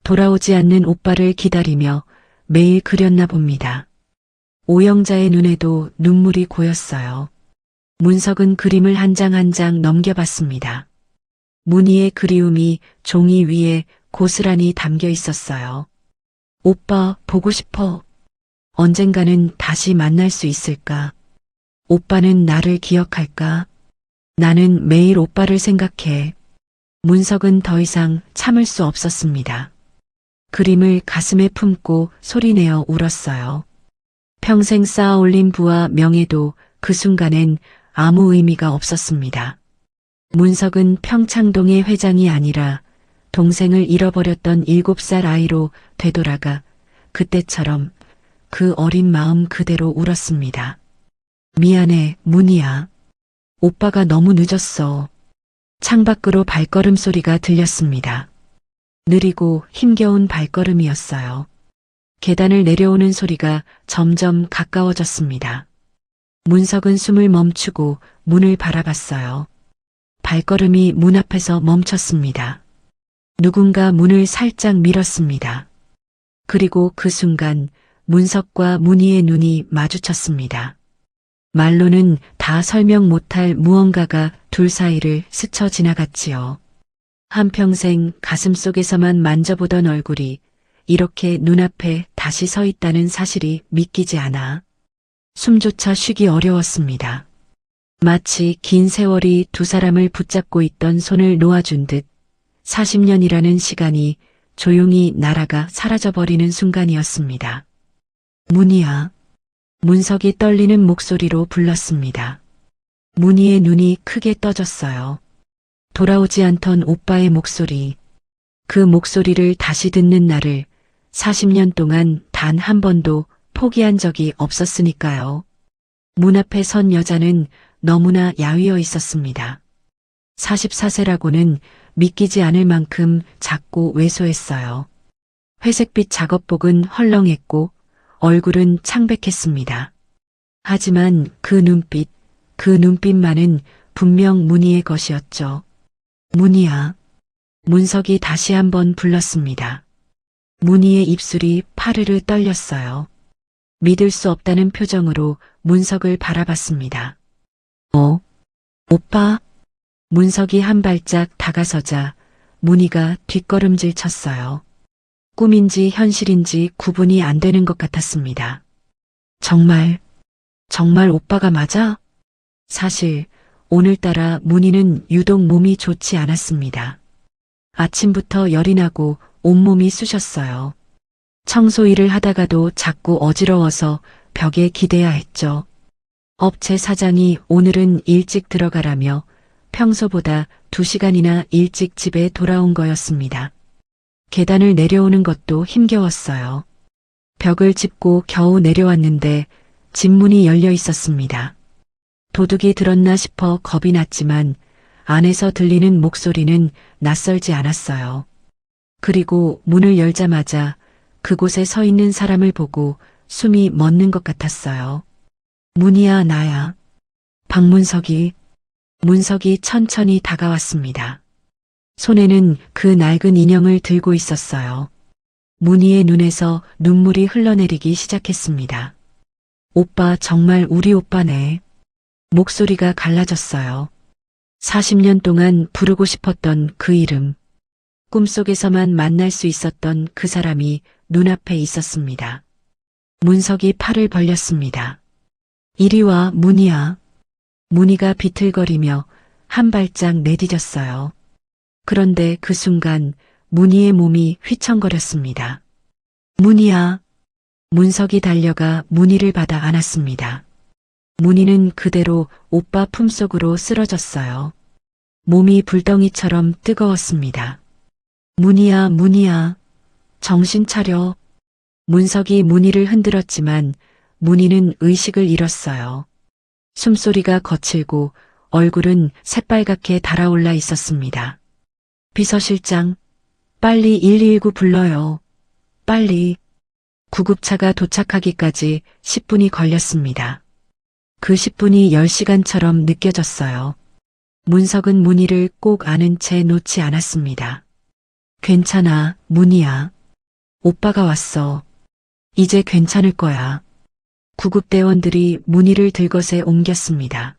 돌아오지 않는 오빠를 기다리며 매일 그렸나 봅니다. 오영자의 눈에도 눈물이 고였어요. 문석은 그림을 한 장 한 장 넘겨봤습니다. 문희의 그리움이 종이 위에 고스란히 담겨 있었어요. 오빠 보고 싶어. 언젠가는 다시 만날 수 있을까? 오빠는 나를 기억할까? 나는 매일 오빠를 생각해. 문석은 더 이상 참을 수 없었습니다. 그림을 가슴에 품고 소리내어 울었어요. 평생 쌓아올린 부와 명예도 그 순간엔 아무 의미가 없었습니다. 문석은 평창동의 회장이 아니라 동생을 잃어버렸던 7살 아이로 되돌아가 그때처럼 그 어린 마음 그대로 울었습니다. 미안해, 문희야. 오빠가 너무 늦었어. 창밖으로 발걸음 소리가 들렸습니다. 느리고 힘겨운 발걸음이었어요. 계단을 내려오는 소리가 점점 가까워졌습니다. 문석은 숨을 멈추고 문을 바라봤어요. 발걸음이 문 앞에서 멈췄습니다. 누군가 문을 살짝 밀었습니다. 그리고 그 순간 문석과 문희의 눈이 마주쳤습니다. 말로는 다 설명 못할 무언가가 둘 사이를 스쳐 지나갔지요. 한평생 가슴속에서만 만져보던 얼굴이 이렇게 눈앞에 다시 서 있다는 사실이 믿기지 않아 숨조차 쉬기 어려웠습니다. 마치 긴 세월이 두 사람을 붙잡고 있던 손을 놓아준 듯 40년이라는 시간이 조용히 날아가 사라져버리는 순간이었습니다. 문희야. 문석이 떨리는 목소리로 불렀습니다. 문희의 눈이 크게 떠졌어요. 돌아오지 않던 오빠의 목소리. 그 목소리를 다시 듣는 날을 40년 동안 단 한 번도 포기한 적이 없었으니까요. 문 앞에 선 여자는 너무나 야위어 있었습니다. 44세라고는 믿기지 않을 만큼 작고 왜소했어요. 회색빛 작업복은 헐렁했고 얼굴은 창백했습니다. 하지만 그 눈빛만은 분명 문희의 것이었죠. 문희야. 문석이 다시 한번 불렀습니다. 문희의 입술이 파르르 떨렸어요. 믿을 수 없다는 표정으로 문석을 바라봤습니다. 오빠? 문석이 한 발짝 다가서자 문희가 뒷걸음질 쳤어요. 꿈인지 현실인지 구분이 안 되는 것 같았습니다. 정말 오빠가 맞아? 사실 오늘따라 문희는 유독 몸이 좋지 않았습니다. 아침부터 열이 나고 온몸이 쑤셨어요. 청소 일을 하다가도 자꾸 어지러워서 벽에 기대야 했죠. 업체 사장이 오늘은 일찍 들어가라며 평소보다 2시간이나 일찍 집에 돌아온 거였습니다. 계단을 내려오는 것도 힘겨웠어요. 벽을 짚고 겨우 내려왔는데 집문이 열려 있었습니다. 도둑이 들었나 싶어 겁이 났지만 안에서 들리는 목소리는 낯설지 않았어요. 그리고 문을 열자마자 그곳에 서 있는 사람을 보고 숨이 멎는 것 같았어요. 문희야, 나야. 박문석이. 문석이 천천히 다가왔습니다. 손에는 그 낡은 인형을 들고 있었어요. 문희의 눈에서 눈물이 흘러내리기 시작했습니다. 오빠, 정말 우리 오빠네. 목소리가 갈라졌어요. 40년 동안 부르고 싶었던 그 이름. 꿈속에서만 만날 수 있었던 그 사람이 눈앞에 있었습니다. 문석이 팔을 벌렸습니다. 이리 와, 문희야. 문희가 비틀거리며 한 발짝 내디뎠어요. 그런데 그 순간 문희의 몸이 휘청거렸습니다. 문희야. 문석이 달려가 문희를 받아 안았습니다. 문희는 그대로 오빠 품속으로 쓰러졌어요. 몸이 불덩이처럼 뜨거웠습니다. 문희야, 문희야. 정신 차려. 문석이 문희를 흔들었지만 문희는 의식을 잃었어요. 숨소리가 거칠고 얼굴은 새빨갛게 달아올라 있었습니다. 비서실장, 빨리 119 불러요. 빨리. 구급차가 도착하기까지 10분이 걸렸습니다. 그 10분이 10시간처럼 느껴졌어요. 문석은 문희를 꼭 아는 채 놓지 않았습니다. 괜찮아, 문희야. 오빠가 왔어. 이제 괜찮을 거야. 구급대원들이 문희를 들것에 옮겼습니다.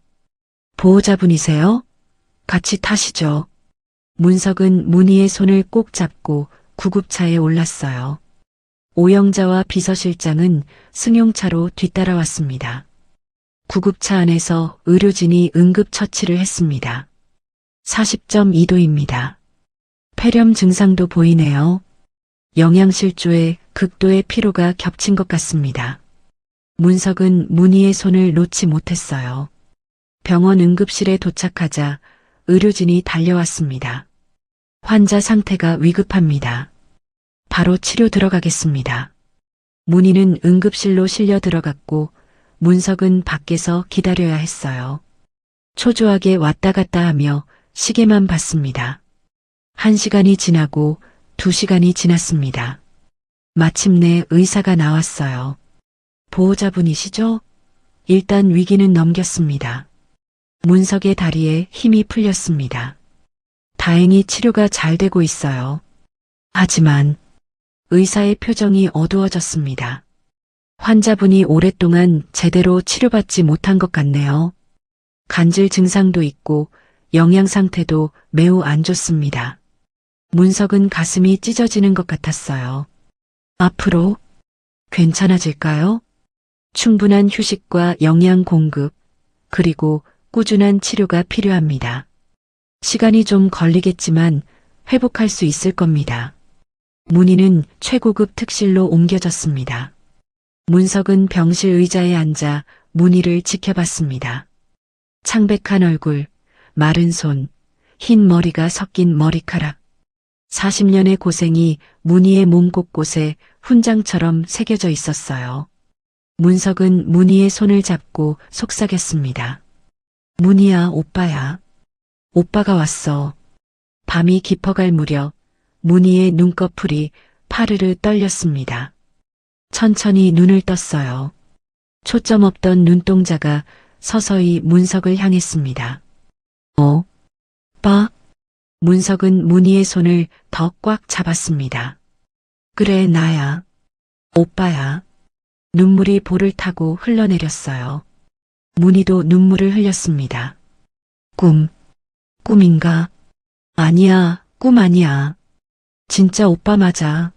보호자분이세요? 같이 타시죠. 문석은 문희의 손을 꼭 잡고 구급차에 올랐어요. 오영자와 비서실장은 승용차로 뒤따라왔습니다. 구급차 안에서 의료진이 응급처치를 했습니다. 40.2도입니다. 폐렴 증상도 보이네요. 영양실조에 극도의 피로가 겹친 것 같습니다. 문석은 문희의 손을 놓지 못했어요. 병원 응급실에 도착하자 의료진이 달려왔습니다. 환자 상태가 위급합니다. 바로 치료 들어가겠습니다. 문희는 응급실로 실려 들어갔고 문석은 밖에서 기다려야 했어요. 초조하게 왔다 갔다 하며 시계만 봤습니다. 1시간이 지나고 2시간이 지났습니다. 마침내 의사가 나왔어요. 보호자분이시죠? 일단 위기는 넘겼습니다. 문석의 다리에 힘이 풀렸습니다. 다행히 치료가 잘 되고 있어요. 하지만 의사의 표정이 어두워졌습니다. 환자분이 오랫동안 제대로 치료받지 못한 것 같네요. 간질 증상도 있고 영양 상태도 매우 안 좋습니다. 문석은 가슴이 찢어지는 것 같았어요. 앞으로 괜찮아질까요? 충분한 휴식과 영양 공급, 그리고 꾸준한 치료가 필요합니다. 시간이 좀 걸리겠지만 회복할 수 있을 겁니다. 문희는 최고급 특실로 옮겨졌습니다. 문석은 병실 의자에 앉아 문희를 지켜봤습니다. 창백한 얼굴, 마른 손, 흰 머리가 섞인 머리카락. 40년의 고생이 문희의 몸 곳곳에 훈장처럼 새겨져 있었어요. 문석은 문희의 손을 잡고 속삭였습니다. 문희야, 오빠야. 오빠가 왔어. 밤이 깊어갈 무렵 문희의 눈꺼풀이 파르르 떨렸습니다. 천천히 눈을 떴어요. 초점 없던 눈동자가 서서히 문석을 향했습니다. 오빠? 문석은 문희의 손을 더 꽉 잡았습니다. 그래, 나야. 오빠야. 눈물이 볼을 타고 흘러내렸어요. 문희도 눈물을 흘렸습니다. 꿈인가? 아니야, 꿈 아니야. 진짜 오빠 맞아.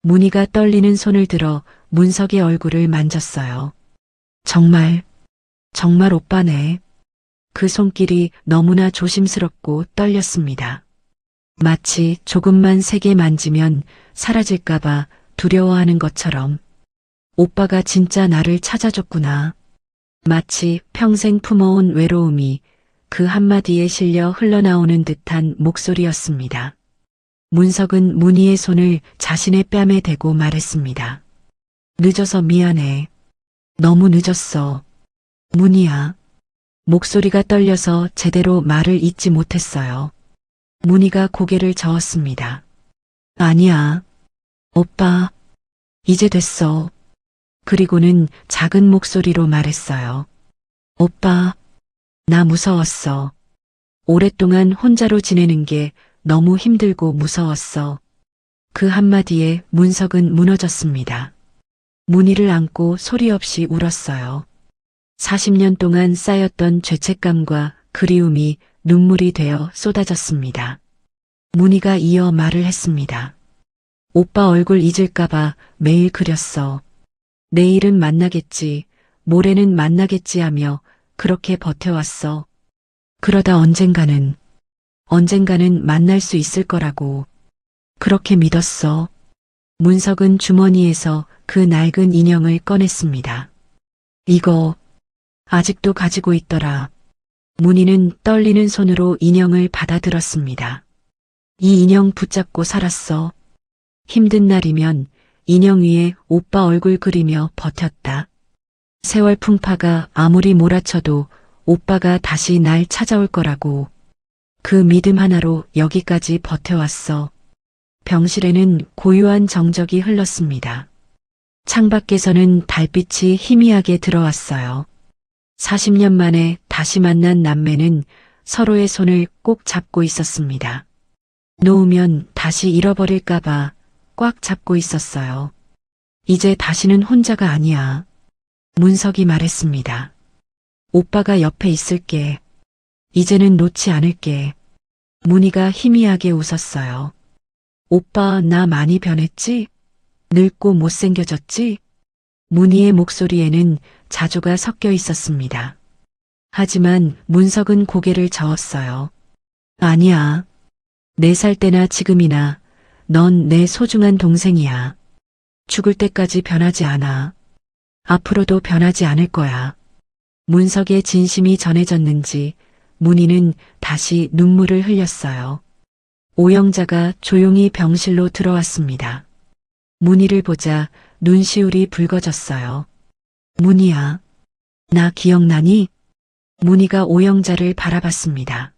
문희가 떨리는 손을 들어 문석의 얼굴을 만졌어요. 정말 오빠네. 그 손길이 너무나 조심스럽고 떨렸습니다. 마치 조금만 세게 만지면 사라질까봐 두려워하는 것처럼. 오빠가 진짜 나를 찾아줬구나. 마치 평생 품어온 외로움이 그 한마디에 실려 흘러나오는 듯한 목소리였습니다. 문석은 문희의 손을 자신의 뺨에 대고 말했습니다. 늦어서 미안해. 너무 늦었어. 문희야. 목소리가 떨려서 제대로 말을 잇지 못했어요. 문희가 고개를 저었습니다. 아니야. 오빠. 이제 됐어. 그리고는 작은 목소리로 말했어요. 오빠. 나 무서웠어. 오랫동안 혼자로 지내는 게 너무 힘들고 무서웠어. 그 한마디에 문석은 무너졌습니다. 문희를 안고 소리 없이 울었어요. 40년 동안 쌓였던 죄책감과 그리움이 눈물이 되어 쏟아졌습니다. 문희가 이어 말을 했습니다. 오빠 얼굴 잊을까봐 매일 그렸어. 내일은 만나겠지, 모레는 만나겠지 하며 그렇게 버텨왔어. 그러다 언젠가는 만날 수 있을 거라고. 그렇게 믿었어. 문석은 주머니에서 그 낡은 인형을 꺼냈습니다. 이거 아직도 가지고 있더라. 문희는 떨리는 손으로 인형을 받아들었습니다. 이 인형 붙잡고 살았어. 힘든 날이면 인형 위에 오빠 얼굴 그리며 버텼다. 세월 풍파가 아무리 몰아쳐도 오빠가 다시 날 찾아올 거라고. 그 믿음 하나로 여기까지 버텨왔어. 병실에는 고요한 정적이 흘렀습니다. 창밖에서는 달빛이 희미하게 들어왔어요. 40년 만에 다시 만난 남매는 서로의 손을 꼭 잡고 있었습니다. 놓으면 다시 잃어버릴까봐 꽉 잡고 있었어요. 이제 다시는 혼자가 아니야. 문석이 말했습니다. 오빠가 옆에 있을게. 이제는 놓지 않을게. 문희가 희미하게 웃었어요. 오빠, 나 많이 변했지? 늙고 못생겨졌지? 문희의 목소리에는 자조가 섞여 있었습니다. 하지만 문석은 고개를 저었어요. 아니야. 4살 때나 지금이나 넌 내 소중한 동생이야. 죽을 때까지 변하지 않아. 앞으로도 변하지 않을 거야. 문석의 진심이 전해졌는지 문희는 다시 눈물을 흘렸어요. 오영자가 조용히 병실로 들어왔습니다. 문희를 보자 눈시울이 붉어졌어요. 문희야, 나 기억나니? 문희가 오영자를 바라봤습니다.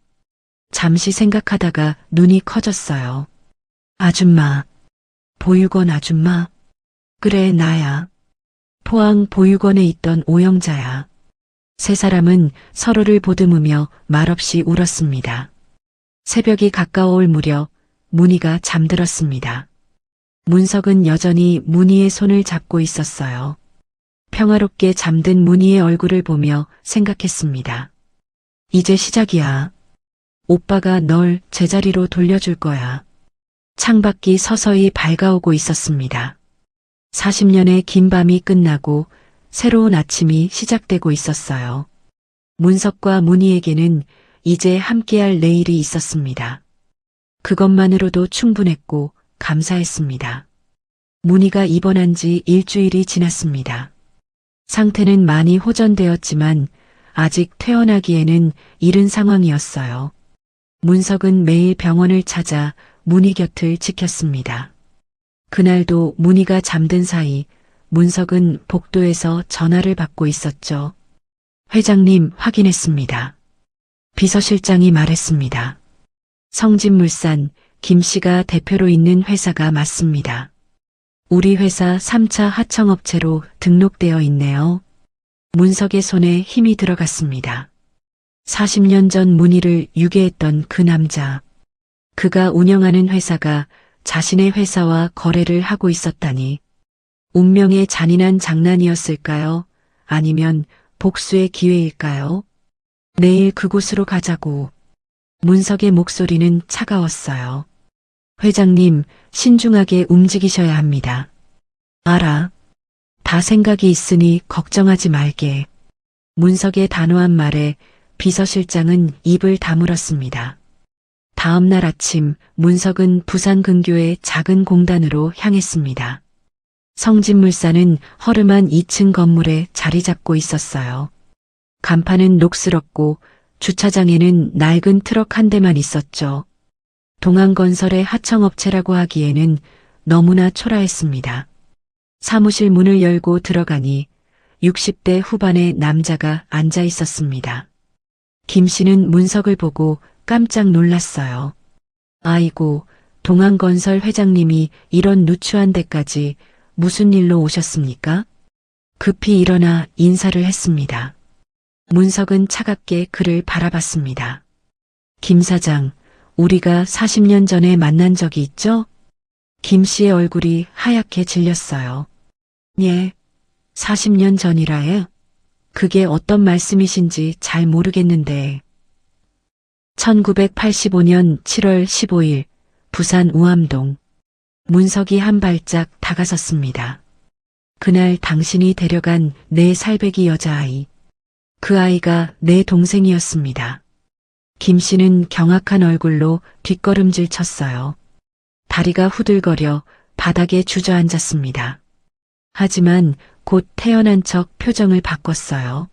잠시 생각하다가 눈이 커졌어요. 아줌마, 보육원 아줌마? 그래, 나야. 포항 보육원에 있던 오영자야. 세 사람은 서로를 보듬으며 말없이 울었습니다. 새벽이 가까워올 무렵 문희가 잠들었습니다. 문석은 여전히 문희의 손을 잡고 있었어요. 평화롭게 잠든 문희의 얼굴을 보며 생각했습니다. 이제 시작이야. 오빠가 널 제자리로 돌려줄 거야. 창밖이 서서히 밝아오고 있었습니다. 40년의 긴 밤이 끝나고 새로운 아침이 시작되고 있었어요. 문석과 문희에게는 이제 함께할 내일이 있었습니다. 그것만으로도 충분했고 감사했습니다. 문희가 입원한 지 일주일이 지났습니다. 상태는 많이 호전되었지만 아직 퇴원하기에는 이른 상황이었어요. 문석은 매일 병원을 찾아 문희 곁을 지켰습니다. 그날도 문희가 잠든 사이 문석은 복도에서 전화를 받고 있었죠. 회장님 확인했습니다. 비서실장이 말했습니다. 성진물산 김 씨가 대표로 있는 회사가 맞습니다. 우리 회사 3차 하청업체로 등록되어 있네요. 문석의 손에 힘이 들어갔습니다. 40년 전 문희를 유괴했던 그 남자. 그가 운영하는 회사가 자신의 회사와 거래를 하고 있었다니. 운명의 잔인한 장난이었을까요? 아니면 복수의 기회일까요? 내일 그곳으로 가자고. 문석의 목소리는 차가웠어요. 회장님, 신중하게 움직이셔야 합니다. 알아. 다 생각이 있으니 걱정하지 말게. 문석의 단호한 말에 비서실장은 입을 다물었습니다. 다음 날 아침 문석은 부산 근교의 작은 공단으로 향했습니다. 성진물산은 허름한 2층 건물에 자리 잡고 있었어요. 간판은 녹슬었고 주차장에는 낡은 트럭 한 대만 있었죠. 동안건설의 하청업체라고 하기에는 너무나 초라했습니다. 사무실 문을 열고 들어가니 60대 후반의 남자가 앉아 있었습니다. 김 씨는 문석을 보고 깜짝 놀랐어요. 아이고, 동안건설 회장님이 이런 누추한 데까지 무슨 일로 오셨습니까? 급히 일어나 인사를 했습니다. 문석은 차갑게 그를 바라봤습니다. 김 사장, 우리가 40년 전에 만난 적이 있죠? 김 씨의 얼굴이 하얗게 질렸어요. 예, 40년 전이라에? 그게 어떤 말씀이신지 잘 모르겠는데. 1985년 7월 15일 부산 우암동. 문석이 한 발짝 다가섰습니다. 그날 당신이 데려간 내 살배기 여자아이. 그 아이가 내 동생이었습니다. 김 씨는 경악한 얼굴로 뒷걸음질 쳤어요. 다리가 후들거려 바닥에 주저앉았습니다. 하지만 곧 태어난 척 표정을 바꿨어요.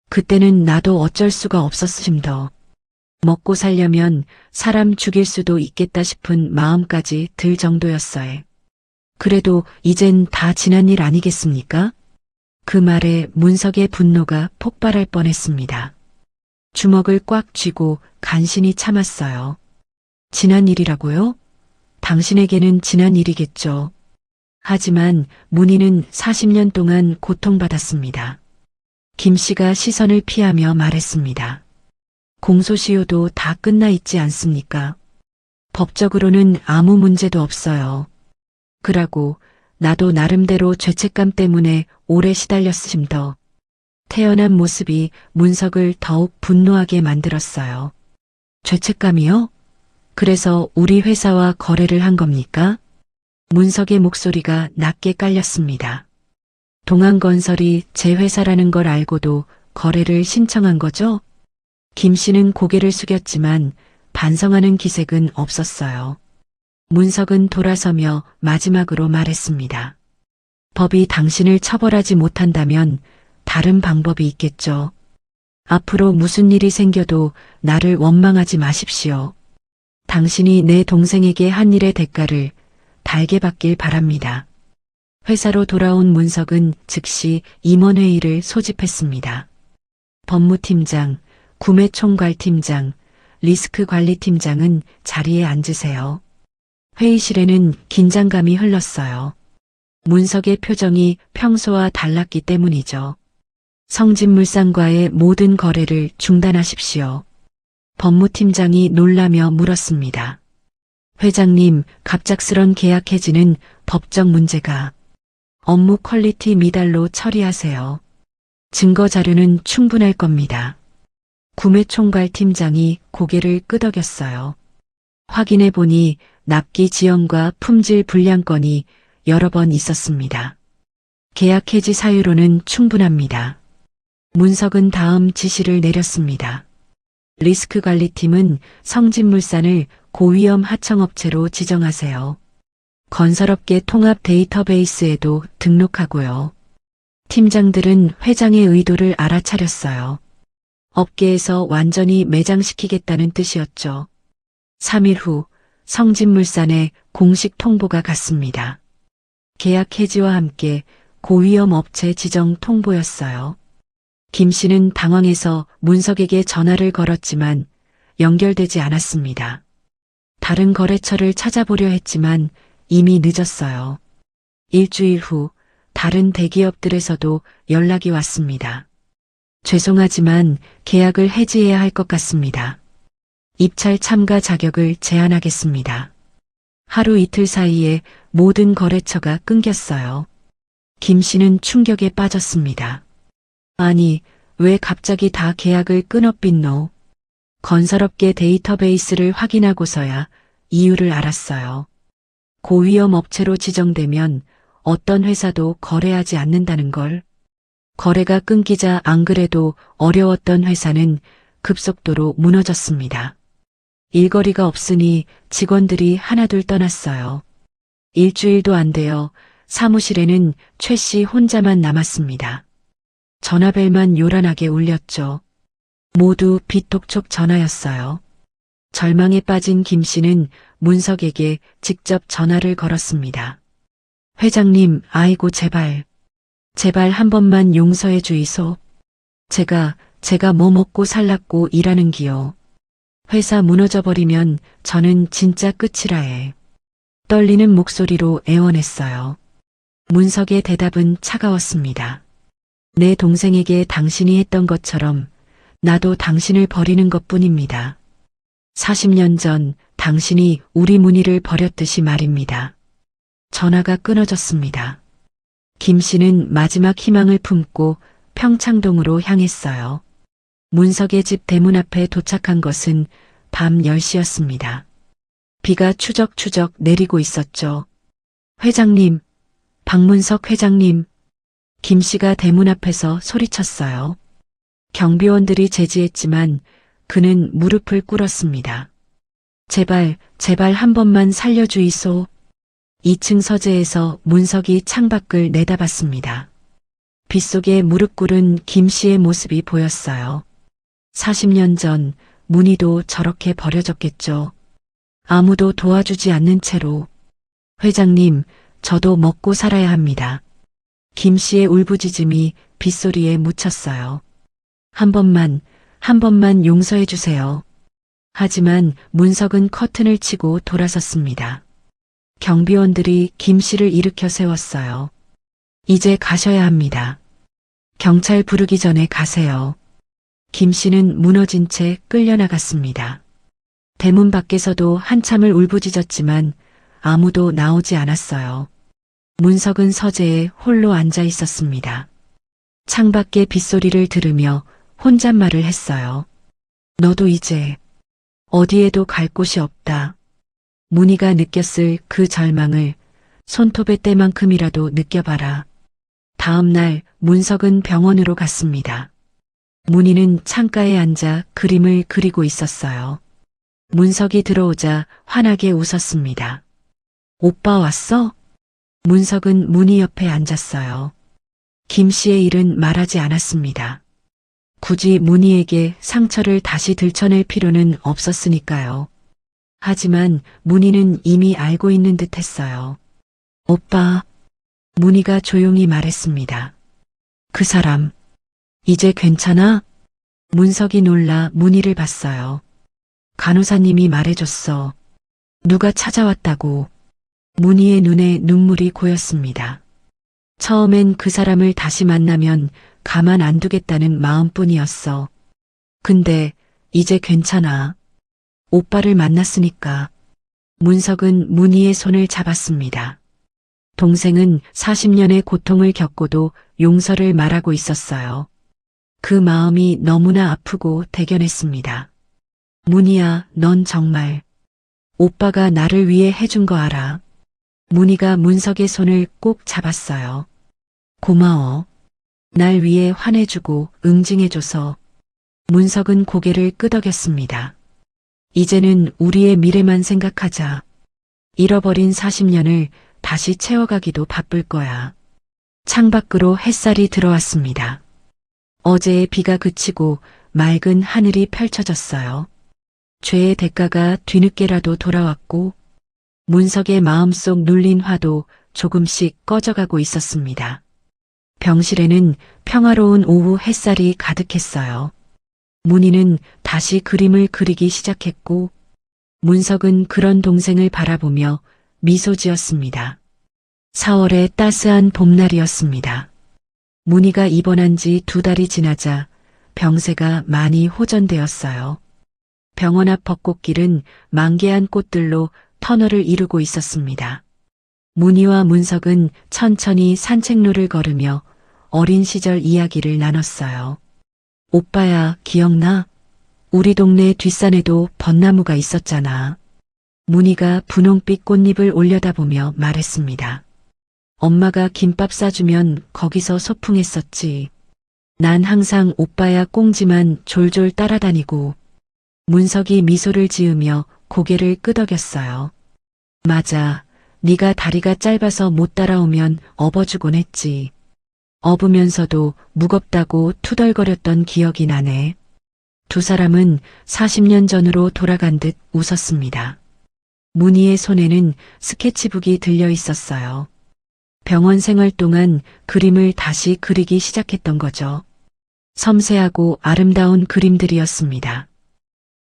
그때는 나도 어쩔 수가 없었음더. 먹고 살려면 사람 죽일 수도 있겠다 싶은 마음까지 들 정도였어요. 그래도 이젠 다 지난 일 아니겠습니까? 그 말에 문석의 분노가 폭발할 뻔했습니다. 주먹을 꽉 쥐고 간신히 참았어요. 지난 일이라고요? 당신에게는 지난 일이겠죠. 하지만 문희는 40년 동안 고통받았습니다. 김 씨가 시선을 피하며 말했습니다. 공소시효도 다 끝나 있지 않습니까? 법적으로는 아무 문제도 없어요. 그러고 나도 나름대로 죄책감 때문에 오래 시달렸음더. 태어난 모습이 문석을 더욱 분노하게 만들었어요. 죄책감이요? 그래서 우리 회사와 거래를 한 겁니까? 문석의 목소리가 낮게 깔렸습니다. 동안건설이 제 회사라는 걸 알고도 거래를 신청한 거죠? 김 씨는 고개를 숙였지만 반성하는 기색은 없었어요. 문석은 돌아서며 마지막으로 말했습니다. 법이 당신을 처벌하지 못한다면 다른 방법이 있겠죠. 앞으로 무슨 일이 생겨도 나를 원망하지 마십시오. 당신이 내 동생에게 한 일의 대가를 달게 받길 바랍니다. 회사로 돌아온 문석은 즉시 임원회의를 소집했습니다. 법무팀장, 구매총괄팀장, 리스크관리팀장은 자리에 앉으세요. 회의실에는 긴장감이 흘렀어요. 문석의 표정이 평소와 달랐기 때문이죠. 성진물산과의 모든 거래를 중단하십시오. 법무팀장이 놀라며 물었습니다. 회장님, 갑작스런 계약 해지는 법적 문제가 업무 퀄리티 미달로 처리하세요. 증거 자료는 충분할 겁니다. 구매총괄팀장이 고개를 끄덕였어요. 확인해 보니 납기 지연과 품질 불량 건이 여러 번 있었습니다. 계약 해지 사유로는 충분합니다. 문석은 다음 지시를 내렸습니다. 리스크 관리팀은 성진물산을 고위험 하청업체로 지정하세요. 건설업계 통합 데이터베이스에도 등록하고요. 팀장들은 회장의 의도를 알아차렸어요. 업계에서 완전히 매장시키겠다는 뜻이었죠. 3일 후 성진물산에 공식 통보가 갔습니다. 계약 해지와 함께 고위험 업체 지정 통보였어요. 김 씨는 당황해서 문석에게 전화를 걸었지만 연결되지 않았습니다. 다른 거래처를 찾아보려 했지만 이미 늦었어요. 일주일 후 다른 대기업들에서도 연락이 왔습니다. 죄송하지만 계약을 해지해야 할 것 같습니다. 입찰 참가 자격을 제한하겠습니다. 하루 이틀 사이에 모든 거래처가 끊겼어요. 김 씨는 충격에 빠졌습니다. 아니, 왜 갑자기 다 계약을 끊었빛노? 건설업계 데이터베이스를 확인하고서야 이유를 알았어요. 고위험 업체로 지정되면 어떤 회사도 거래하지 않는다는 걸. 거래가 끊기자 안 그래도 어려웠던 회사는 급속도로 무너졌습니다. 일거리가 없으니 직원들이 하나둘 떠났어요. 일주일도 안 되어 사무실에는 최 씨 혼자만 남았습니다. 전화벨만 요란하게 울렸죠. 모두 비톡촉 전화였어요. 절망에 빠진 김 씨는 문석에게 직접 전화를 걸었습니다. 회장님, 아이고 제발 한 번만 용서해 주이소. 제가 뭐 먹고 살랐고 일하는 기요. 회사 무너져버리면 저는 진짜 끝이라 해. 떨리는 목소리로 애원했어요. 문석의 대답은 차가웠습니다. 내 동생에게 당신이 했던 것처럼 나도 당신을 버리는 것뿐입니다. 40년 전 당신이 우리 문희를 버렸듯이 말입니다. 전화가 끊어졌습니다. 김 씨는 마지막 희망을 품고 평창동으로 향했어요. 문석의 집 대문 앞에 도착한 것은 밤 10시였습니다. 비가 추적추적 내리고 있었죠. 회장님, 박문석 회장님. 김 씨가 대문 앞에서 소리쳤어요. 경비원들이 제지했지만 그는 무릎을 꿇었습니다. 제발 한 번만 살려주이소. 2층 서재에서 문석이 창밖을 내다봤습니다. 빗속에 무릎 꿇은 김 씨의 모습이 보였어요. 40년 전 문희도 저렇게 버려졌겠죠. 아무도 도와주지 않는 채로. 회장님, 저도 먹고 살아야 합니다. 김 씨의 울부짖음이 빗소리에 묻혔어요. 한 번만 용서해 주세요. 하지만 문석은 커튼을 치고 돌아섰습니다. 경비원들이 김 씨를 일으켜 세웠어요. 이제 가셔야 합니다. 경찰 부르기 전에 가세요. 김 씨는 무너진 채 끌려나갔습니다. 대문 밖에서도 한참을 울부짖었지만 아무도 나오지 않았어요. 문석은 서재에 홀로 앉아 있었습니다. 창밖의 빗소리를 들으며 혼잣말을 했어요. 너도 이제 어디에도 갈 곳이 없다. 문희가 느꼈을 그 절망을 손톱의 때만큼이라도 느껴봐라. 다음 날 문석은 병원으로 갔습니다. 문희는 창가에 앉아 그림을 그리고 있었어요. 문석이 들어오자 환하게 웃었습니다. 오빠 왔어? 문석은 문희 옆에 앉았어요. 김 씨의 일은 말하지 않았습니다. 굳이 문희에게 상처를 다시 들춰낼 필요는 없었으니까요. 하지만 문희는 이미 알고 있는 듯 했어요. 오빠, 문희가 조용히 말했습니다. 그 사람, 이제 괜찮아? 문석이 놀라 문희를 봤어요. 간호사님이 말해줬어. 누가 찾아왔다고. 문희의 눈에 눈물이 고였습니다. 처음엔 그 사람을 다시 만나면 가만 안 두겠다는 마음뿐이었어. 근데 이제 괜찮아. 오빠를 만났으니까. 문석은 문희의 손을 잡았습니다. 동생은 40년의 고통을 겪고도 용서를 말하고 있었어요. 그 마음이 너무나 아프고 대견했습니다. 문희야, 넌 정말 오빠가 나를 위해 해준 거 알아. 문희가 문석의 손을 꼭 잡았어요. 고마워. 날 위해 화내주고 응징해줘서. 문석은 고개를 끄덕였습니다. 이제는 우리의 미래만 생각하자. 잃어버린 40년을 다시 채워가기도 바쁠 거야. 창밖으로 햇살이 들어왔습니다. 어제의 비가 그치고 맑은 하늘이 펼쳐졌어요. 죄의 대가가 뒤늦게라도 돌아왔고 문석의 마음속 눌린 화도 조금씩 꺼져가고 있었습니다. 병실에는 평화로운 오후 햇살이 가득했어요. 문희는 다시 그림을 그리기 시작했고 문석은 그런 동생을 바라보며 미소 지었습니다. 4월의 따스한 봄날이었습니다. 문희가 입원한 지 2달이 지나자 병세가 많이 호전되었어요. 병원 앞 벚꽃길은 만개한 꽃들로 터널을 이루고 있었습니다. 문희와 문석은 천천히 산책로를 걸으며 어린 시절 이야기를 나눴어요. 오빠야, 기억나? 우리 동네 뒷산에도 벚나무가 있었잖아. 문희가 분홍빛 꽃잎을 올려다보며 말했습니다. 엄마가 김밥 싸주면 거기서 소풍했었지. 난 항상 오빠야 꽁지만 졸졸 따라다니고. 문석이 미소를 지으며 고개를 끄덕였어요. 맞아. 네가 다리가 짧아서 못 따라오면 업어주곤 했지. 업으면서도 무겁다고 투덜거렸던 기억이 나네. 두 사람은 40년 전으로 돌아간 듯 웃었습니다. 문희의 손에는 스케치북이 들려 있었어요. 병원 생활 동안 그림을 다시 그리기 시작했던 거죠. 섬세하고 아름다운 그림들이었습니다.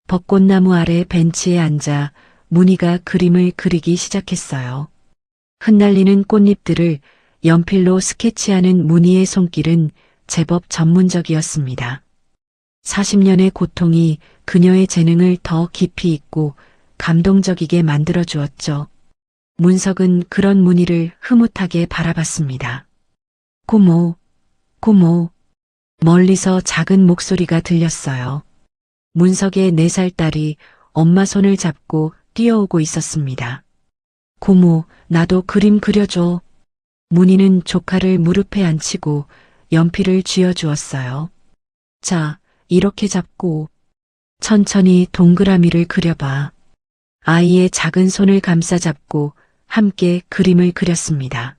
벚꽃나무 아래 벤치에 앉아 문희가 그림을 그리기 시작했어요. 흩날리는 꽃잎들을 연필로 스케치하는 문희의 손길은 제법 전문적이었습니다. 40년의 고통이 그녀의 재능을 더 깊이 있고 감동적이게 만들어 주었죠. 문석은 그런 문희를 흐뭇하게 바라봤습니다. 고모, 고모. 멀리서 작은 목소리가 들렸어요. 문석의 4살 딸이 엄마 손을 잡고 뛰어오고 있었습니다. 고모, 나도 그림 그려줘. 문희는 조카를 무릎에 앉히고 연필을 쥐어주었어요. 자, 이렇게 잡고 천천히 동그라미를 그려봐. 아이의 작은 손을 감싸잡고 함께 그림을 그렸습니다.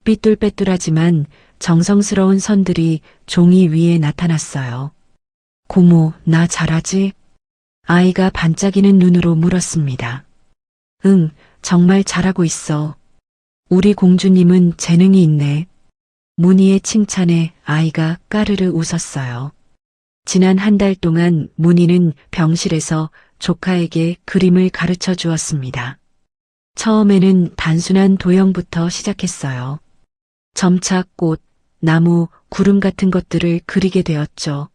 삐뚤빼뚤하지만 정성스러운 선들이 종이 위에 나타났어요. 고모, 나 잘하지? 아이가 반짝이는 눈으로 물었습니다. 응, 정말 잘하고 있어. 우리 공주님은 재능이 있네. 문희의 칭찬에 아이가 까르르 웃었어요. 지난 1달 동안 문희는 병실에서 조카에게 그림을 가르쳐 주었습니다. 처음에는 단순한 도형부터 시작했어요. 점차 꽃, 나무, 구름 같은 것들을 그리게 되었죠.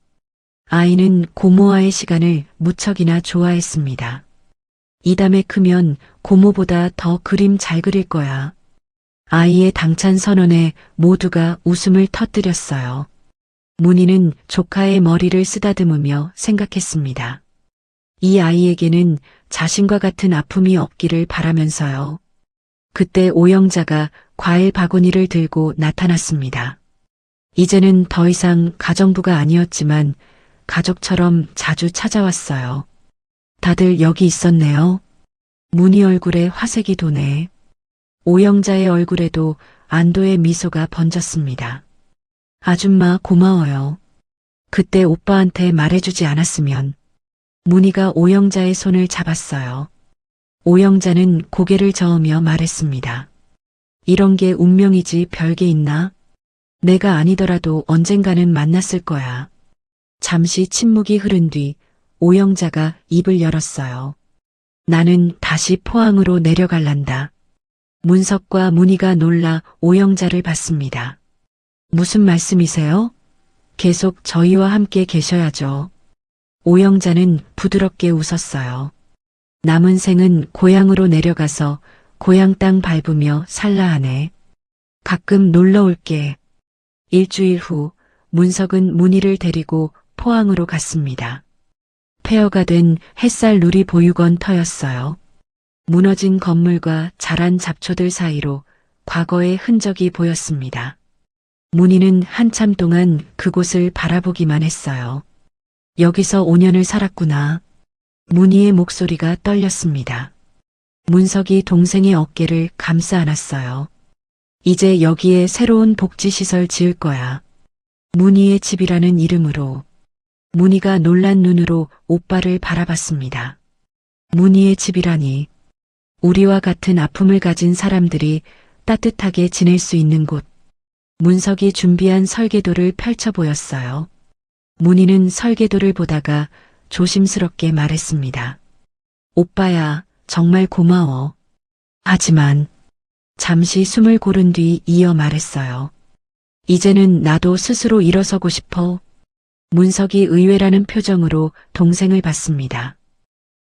아이는 고모와의 시간을 무척이나 좋아했습니다. 이 다음에 크면 고모보다 더 그림 잘 그릴 거야. 아이의 당찬 선언에 모두가 웃음을 터뜨렸어요. 문희는 조카의 머리를 쓰다듬으며 생각했습니다. 이 아이에게는 자신과 같은 아픔이 없기를 바라면서요. 그때 오영자가 과일 바구니를 들고 나타났습니다. 이제는 더 이상 가정부가 아니었지만 가족처럼 자주 찾아왔어요. 다들 여기 있었네요. 문희 얼굴에 화색이 도네. 오영자의 얼굴에도 안도의 미소가 번졌습니다. 아줌마 고마워요. 그때 오빠한테 말해주지 않았으면. 문희가 오영자의 손을 잡았어요. 오영자는 고개를 저으며 말했습니다. 이런 게 운명이지 별게 있나? 내가 아니더라도 언젠가는 만났을 거야. 잠시 침묵이 흐른 뒤 오영자가 입을 열었어요. 나는 다시 포항으로 내려갈란다. 문석과 문희가 놀라 오영자를 봤습니다. 무슨 말씀이세요? 계속 저희와 함께 계셔야죠. 오영자는 부드럽게 웃었어요. 남은 생은 고향으로 내려가서 고향 땅 밟으며 살라 하네. 가끔 놀러 올게. 일주일 후 문석은 문희를 데리고 포항으로 갔습니다. 폐허가 된 햇살 누리 보육원 터였어요. 무너진 건물과 자란 잡초들 사이로 과거의 흔적이 보였습니다. 문희는 한참 동안 그곳을 바라보기만 했어요. 여기서 5년을 살았구나. 문희의 목소리가 떨렸습니다. 문석이 동생의 어깨를 감싸 안았어요. 이제 여기에 새로운 복지시설 지을 거야. 문희의 집이라는 이름으로. 문희가 놀란 눈으로 오빠를 바라봤습니다. 문희의 집이라니. 우리와 같은 아픔을 가진 사람들이 따뜻하게 지낼 수 있는 곳. 문석이 준비한 설계도를 펼쳐 보였어요. 문희는 설계도를 보다가 조심스럽게 말했습니다. 오빠야, 정말 고마워. 하지만 잠시 숨을 고른 뒤 이어 말했어요. 이제는 나도 스스로 일어서고 싶어. 문석이 의외라는 표정으로 동생을 봤습니다.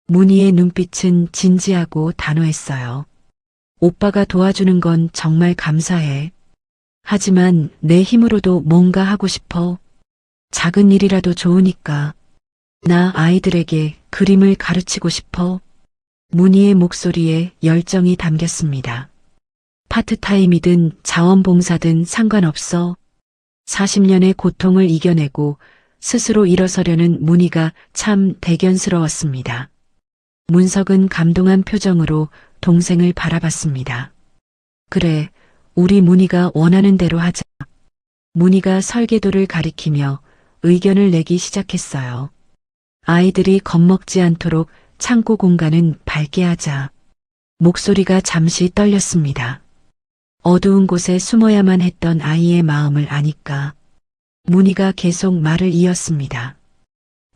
문희의 눈빛은 진지하고 단호했어요. 오빠가 도와주는 건 정말 감사해. 하지만 내 힘으로도 뭔가 하고 싶어. 작은 일이라도 좋으니까. 나 아이들에게 그림을 가르치고 싶어. 문희의 목소리에 열정이 담겼습니다. 파트타임이든 자원봉사든 상관없어. 40년의 고통을 이겨내고 스스로 일어서려는 문희가 참 대견스러웠습니다. 문석은 감동한 표정으로 동생을 바라봤습니다. 그래, 우리 문희가 원하는 대로 하자. 문희가 설계도를 가리키며 의견을 내기 시작했어요. 아이들이 겁먹지 않도록 창고 공간은 밝게 하자. 목소리가 잠시 떨렸습니다. 어두운 곳에 숨어야만 했던 아이의 마음을 아니까. 문희가 계속 말을 이었습니다.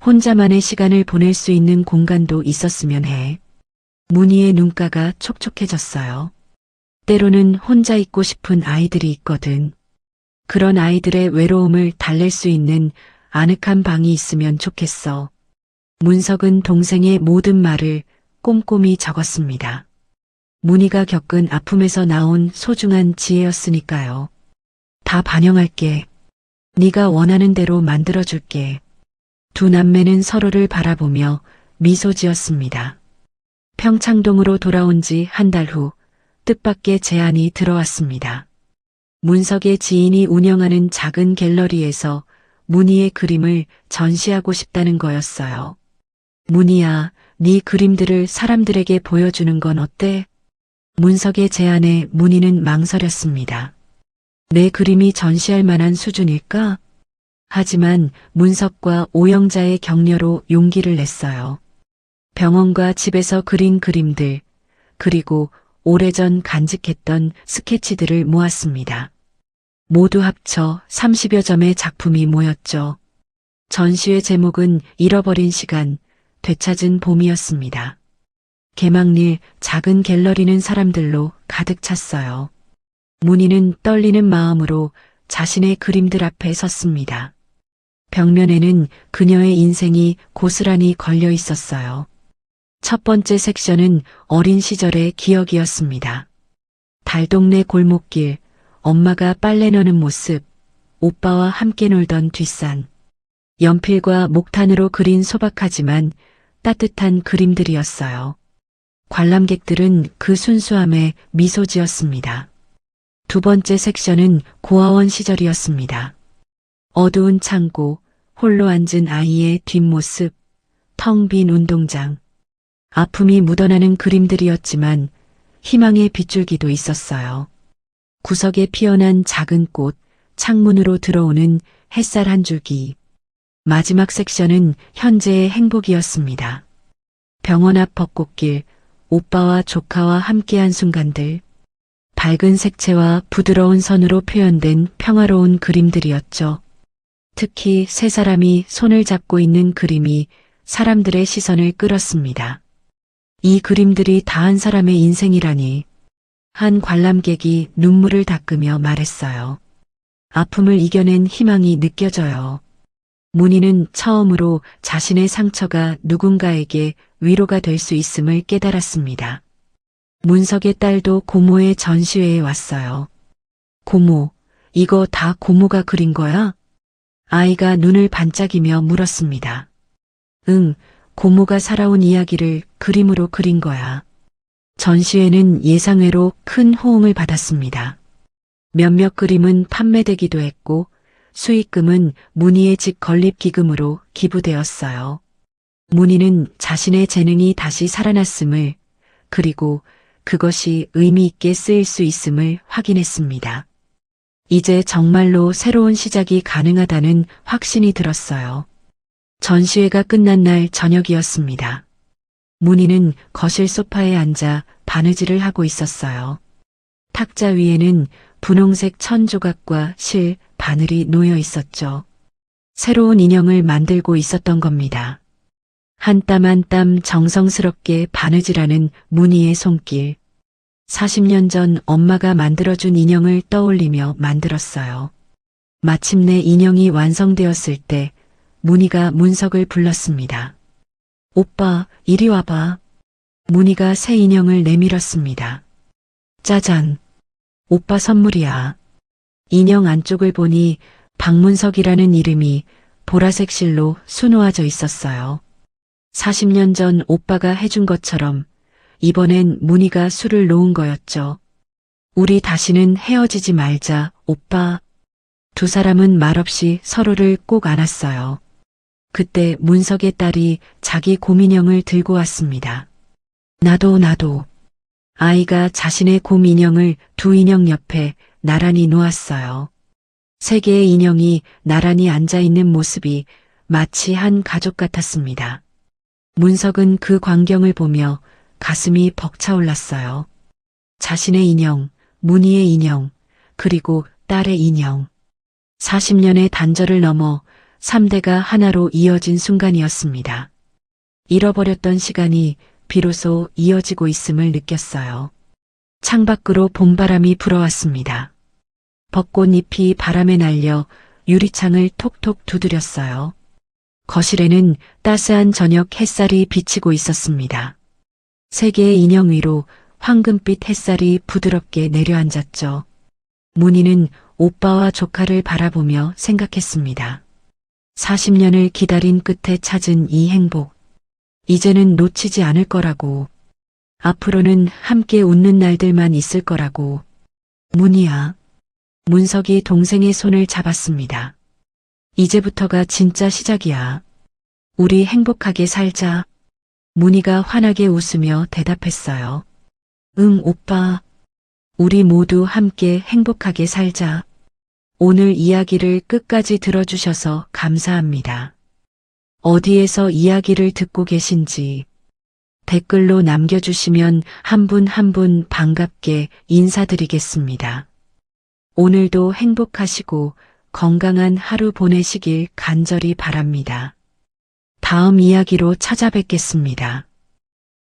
혼자만의 시간을 보낼 수 있는 공간도 있었으면 해. 문희의 눈가가 촉촉해졌어요. 때로는 혼자 있고 싶은 아이들이 있거든. 그런 아이들의 외로움을 달랠 수 있는 아늑한 방이 있으면 좋겠어. 문석은 동생의 모든 말을 꼼꼼히 적었습니다. 문희가 겪은 아픔에서 나온 소중한 지혜였으니까요. 다 반영할게. 네가 원하는 대로 만들어줄게. 두 남매는 서로를 바라보며 미소 지었습니다. 평창동으로 돌아온 지 한 달 후 뜻밖의 제안이 들어왔습니다. 문석의 지인이 운영하는 작은 갤러리에서 문희의 그림을 전시하고 싶다는 거였어요. 문희야, 네 그림들을 사람들에게 보여주는 건 어때? 문석의 제안에 문희는 망설였습니다. 내 그림이 전시할 만한 수준일까? 하지만 문석과 오영자의 격려로 용기를 냈어요. 병원과 집에서 그린 그림들, 그리고 오래전 간직했던 스케치들을 모았습니다. 모두 합쳐 30여 점의 작품이 모였죠. 전시회 제목은 잃어버린 시간, 되찾은 봄이었습니다. 개막일 작은 갤러리는 사람들로 가득 찼어요. 문희는 떨리는 마음으로 자신의 그림들 앞에 섰습니다. 벽면에는 그녀의 인생이 고스란히 걸려 있었어요. 첫 번째 섹션은 어린 시절의 기억이었습니다. 달동네 골목길, 엄마가 빨래 넣는 모습, 오빠와 함께 놀던 뒷산, 연필과 목탄으로 그린 소박하지만 따뜻한 그림들이었어요. 관람객들은 그 순수함에 미소 지었습니다. 두 번째 섹션은 고아원 시절이었습니다. 어두운 창고, 홀로 앉은 아이의 뒷모습, 텅 빈 운동장. 아픔이 묻어나는 그림들이었지만 희망의 빗줄기도 있었어요. 구석에 피어난 작은 꽃, 창문으로 들어오는 햇살 한 줄기. 마지막 섹션은 현재의 행복이었습니다. 병원 앞 벚꽃길, 오빠와 조카와 함께한 순간들. 밝은 색채와 부드러운 선으로 표현된 평화로운 그림들이었죠. 특히 세 사람이 손을 잡고 있는 그림이 사람들의 시선을 끌었습니다. 이 그림들이 다 한 사람의 인생이라니. 한 관람객이 눈물을 닦으며 말했어요. 아픔을 이겨낸 희망이 느껴져요. 문희는 처음으로 자신의 상처가 누군가에게 위로가 될 수 있음을 깨달았습니다. 문석의 딸도 고모의 전시회에 왔어요. 고모, 이거 다 고모가 그린 거야? 아이가 눈을 반짝이며 물었습니다. 응, 고모가 살아온 이야기를 그림으로 그린 거야. 전시회는 예상외로 큰 호응을 받았습니다. 몇몇 그림은 판매되기도 했고 수익금은 문희의 집 건립 기금으로 기부되었어요. 문희는 자신의 재능이 다시 살아났음을, 그리고 그것이 의미 있게 쓰일 수 있음을 확인했습니다. 이제 정말로 새로운 시작이 가능하다는 확신이 들었어요. 전시회가 끝난 날 저녁이었습니다. 문희는 거실 소파에 앉아 바느질을 하고 있었어요. 탁자 위에는 분홍색 천 조각과 실, 바늘이 놓여 있었죠. 새로운 인형을 만들고 있었던 겁니다. 한 땀 한 땀 정성스럽게 바느질하는 문희의 손길. 40년 전 엄마가 만들어준 인형을 떠올리며 만들었어요. 마침내 인형이 완성되었을 때 문희가 문석을 불렀습니다. 오빠, 이리 와봐. 문희가 새 인형을 내밀었습니다. 짜잔. 오빠 선물이야. 인형 안쪽을 보니 박문석이라는 이름이 보라색 실로 수놓아져 있었어요. 40년 전 오빠가 해준 것처럼 이번엔 문희가 술을 놓은 거였죠. 우리 다시는 헤어지지 말자, 오빠. 두 사람은 말없이 서로를 꼭 안았어요. 그때 문석의 딸이 자기 곰인형을 들고 왔습니다. 나도. 아이가 자신의 곰인형을 두 인형 옆에 나란히 놓았어요. 세 개의 인형이 나란히 앉아있는 모습이 마치 한 가족 같았습니다. 문석은 그 광경을 보며 가슴이 벅차올랐어요. 자신의 인형, 문희의 인형, 그리고 딸의 인형. 40년의 단절을 넘어 3대가 하나로 이어진 순간이었습니다. 잃어버렸던 시간이 비로소 이어지고 있음을 느꼈어요. 창밖으로 봄바람이 불어왔습니다. 벚꽃잎이 바람에 날려 유리창을 톡톡 두드렸어요. 거실에는 따스한 저녁 햇살이 비치고 있었습니다. 세 개의 인형 위로 황금빛 햇살이 부드럽게 내려앉았죠. 문희는 오빠와 조카를 바라보며 생각했습니다. 40년을 기다린 끝에 찾은 이 행복. 이제는 놓치지 않을 거라고. 앞으로는 함께 웃는 날들만 있을 거라고. 문희야. 문석이 동생의 손을 잡았습니다. 이제부터가 진짜 시작이야. 우리 행복하게 살자. 문희가 환하게 웃으며 대답했어요. 응, 오빠. 우리 모두 함께 행복하게 살자. 오늘 이야기를 끝까지 들어주셔서 감사합니다. 어디에서 이야기를 듣고 계신지 댓글로 남겨주시면 한 분 한 분 반갑게 인사드리겠습니다. 오늘도 행복하시고 건강한 하루 보내시길 간절히 바랍니다. 다음 이야기로 찾아뵙겠습니다.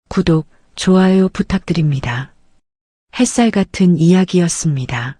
구독, 좋아요 부탁드립니다. 햇살 같은 이야기였습니다.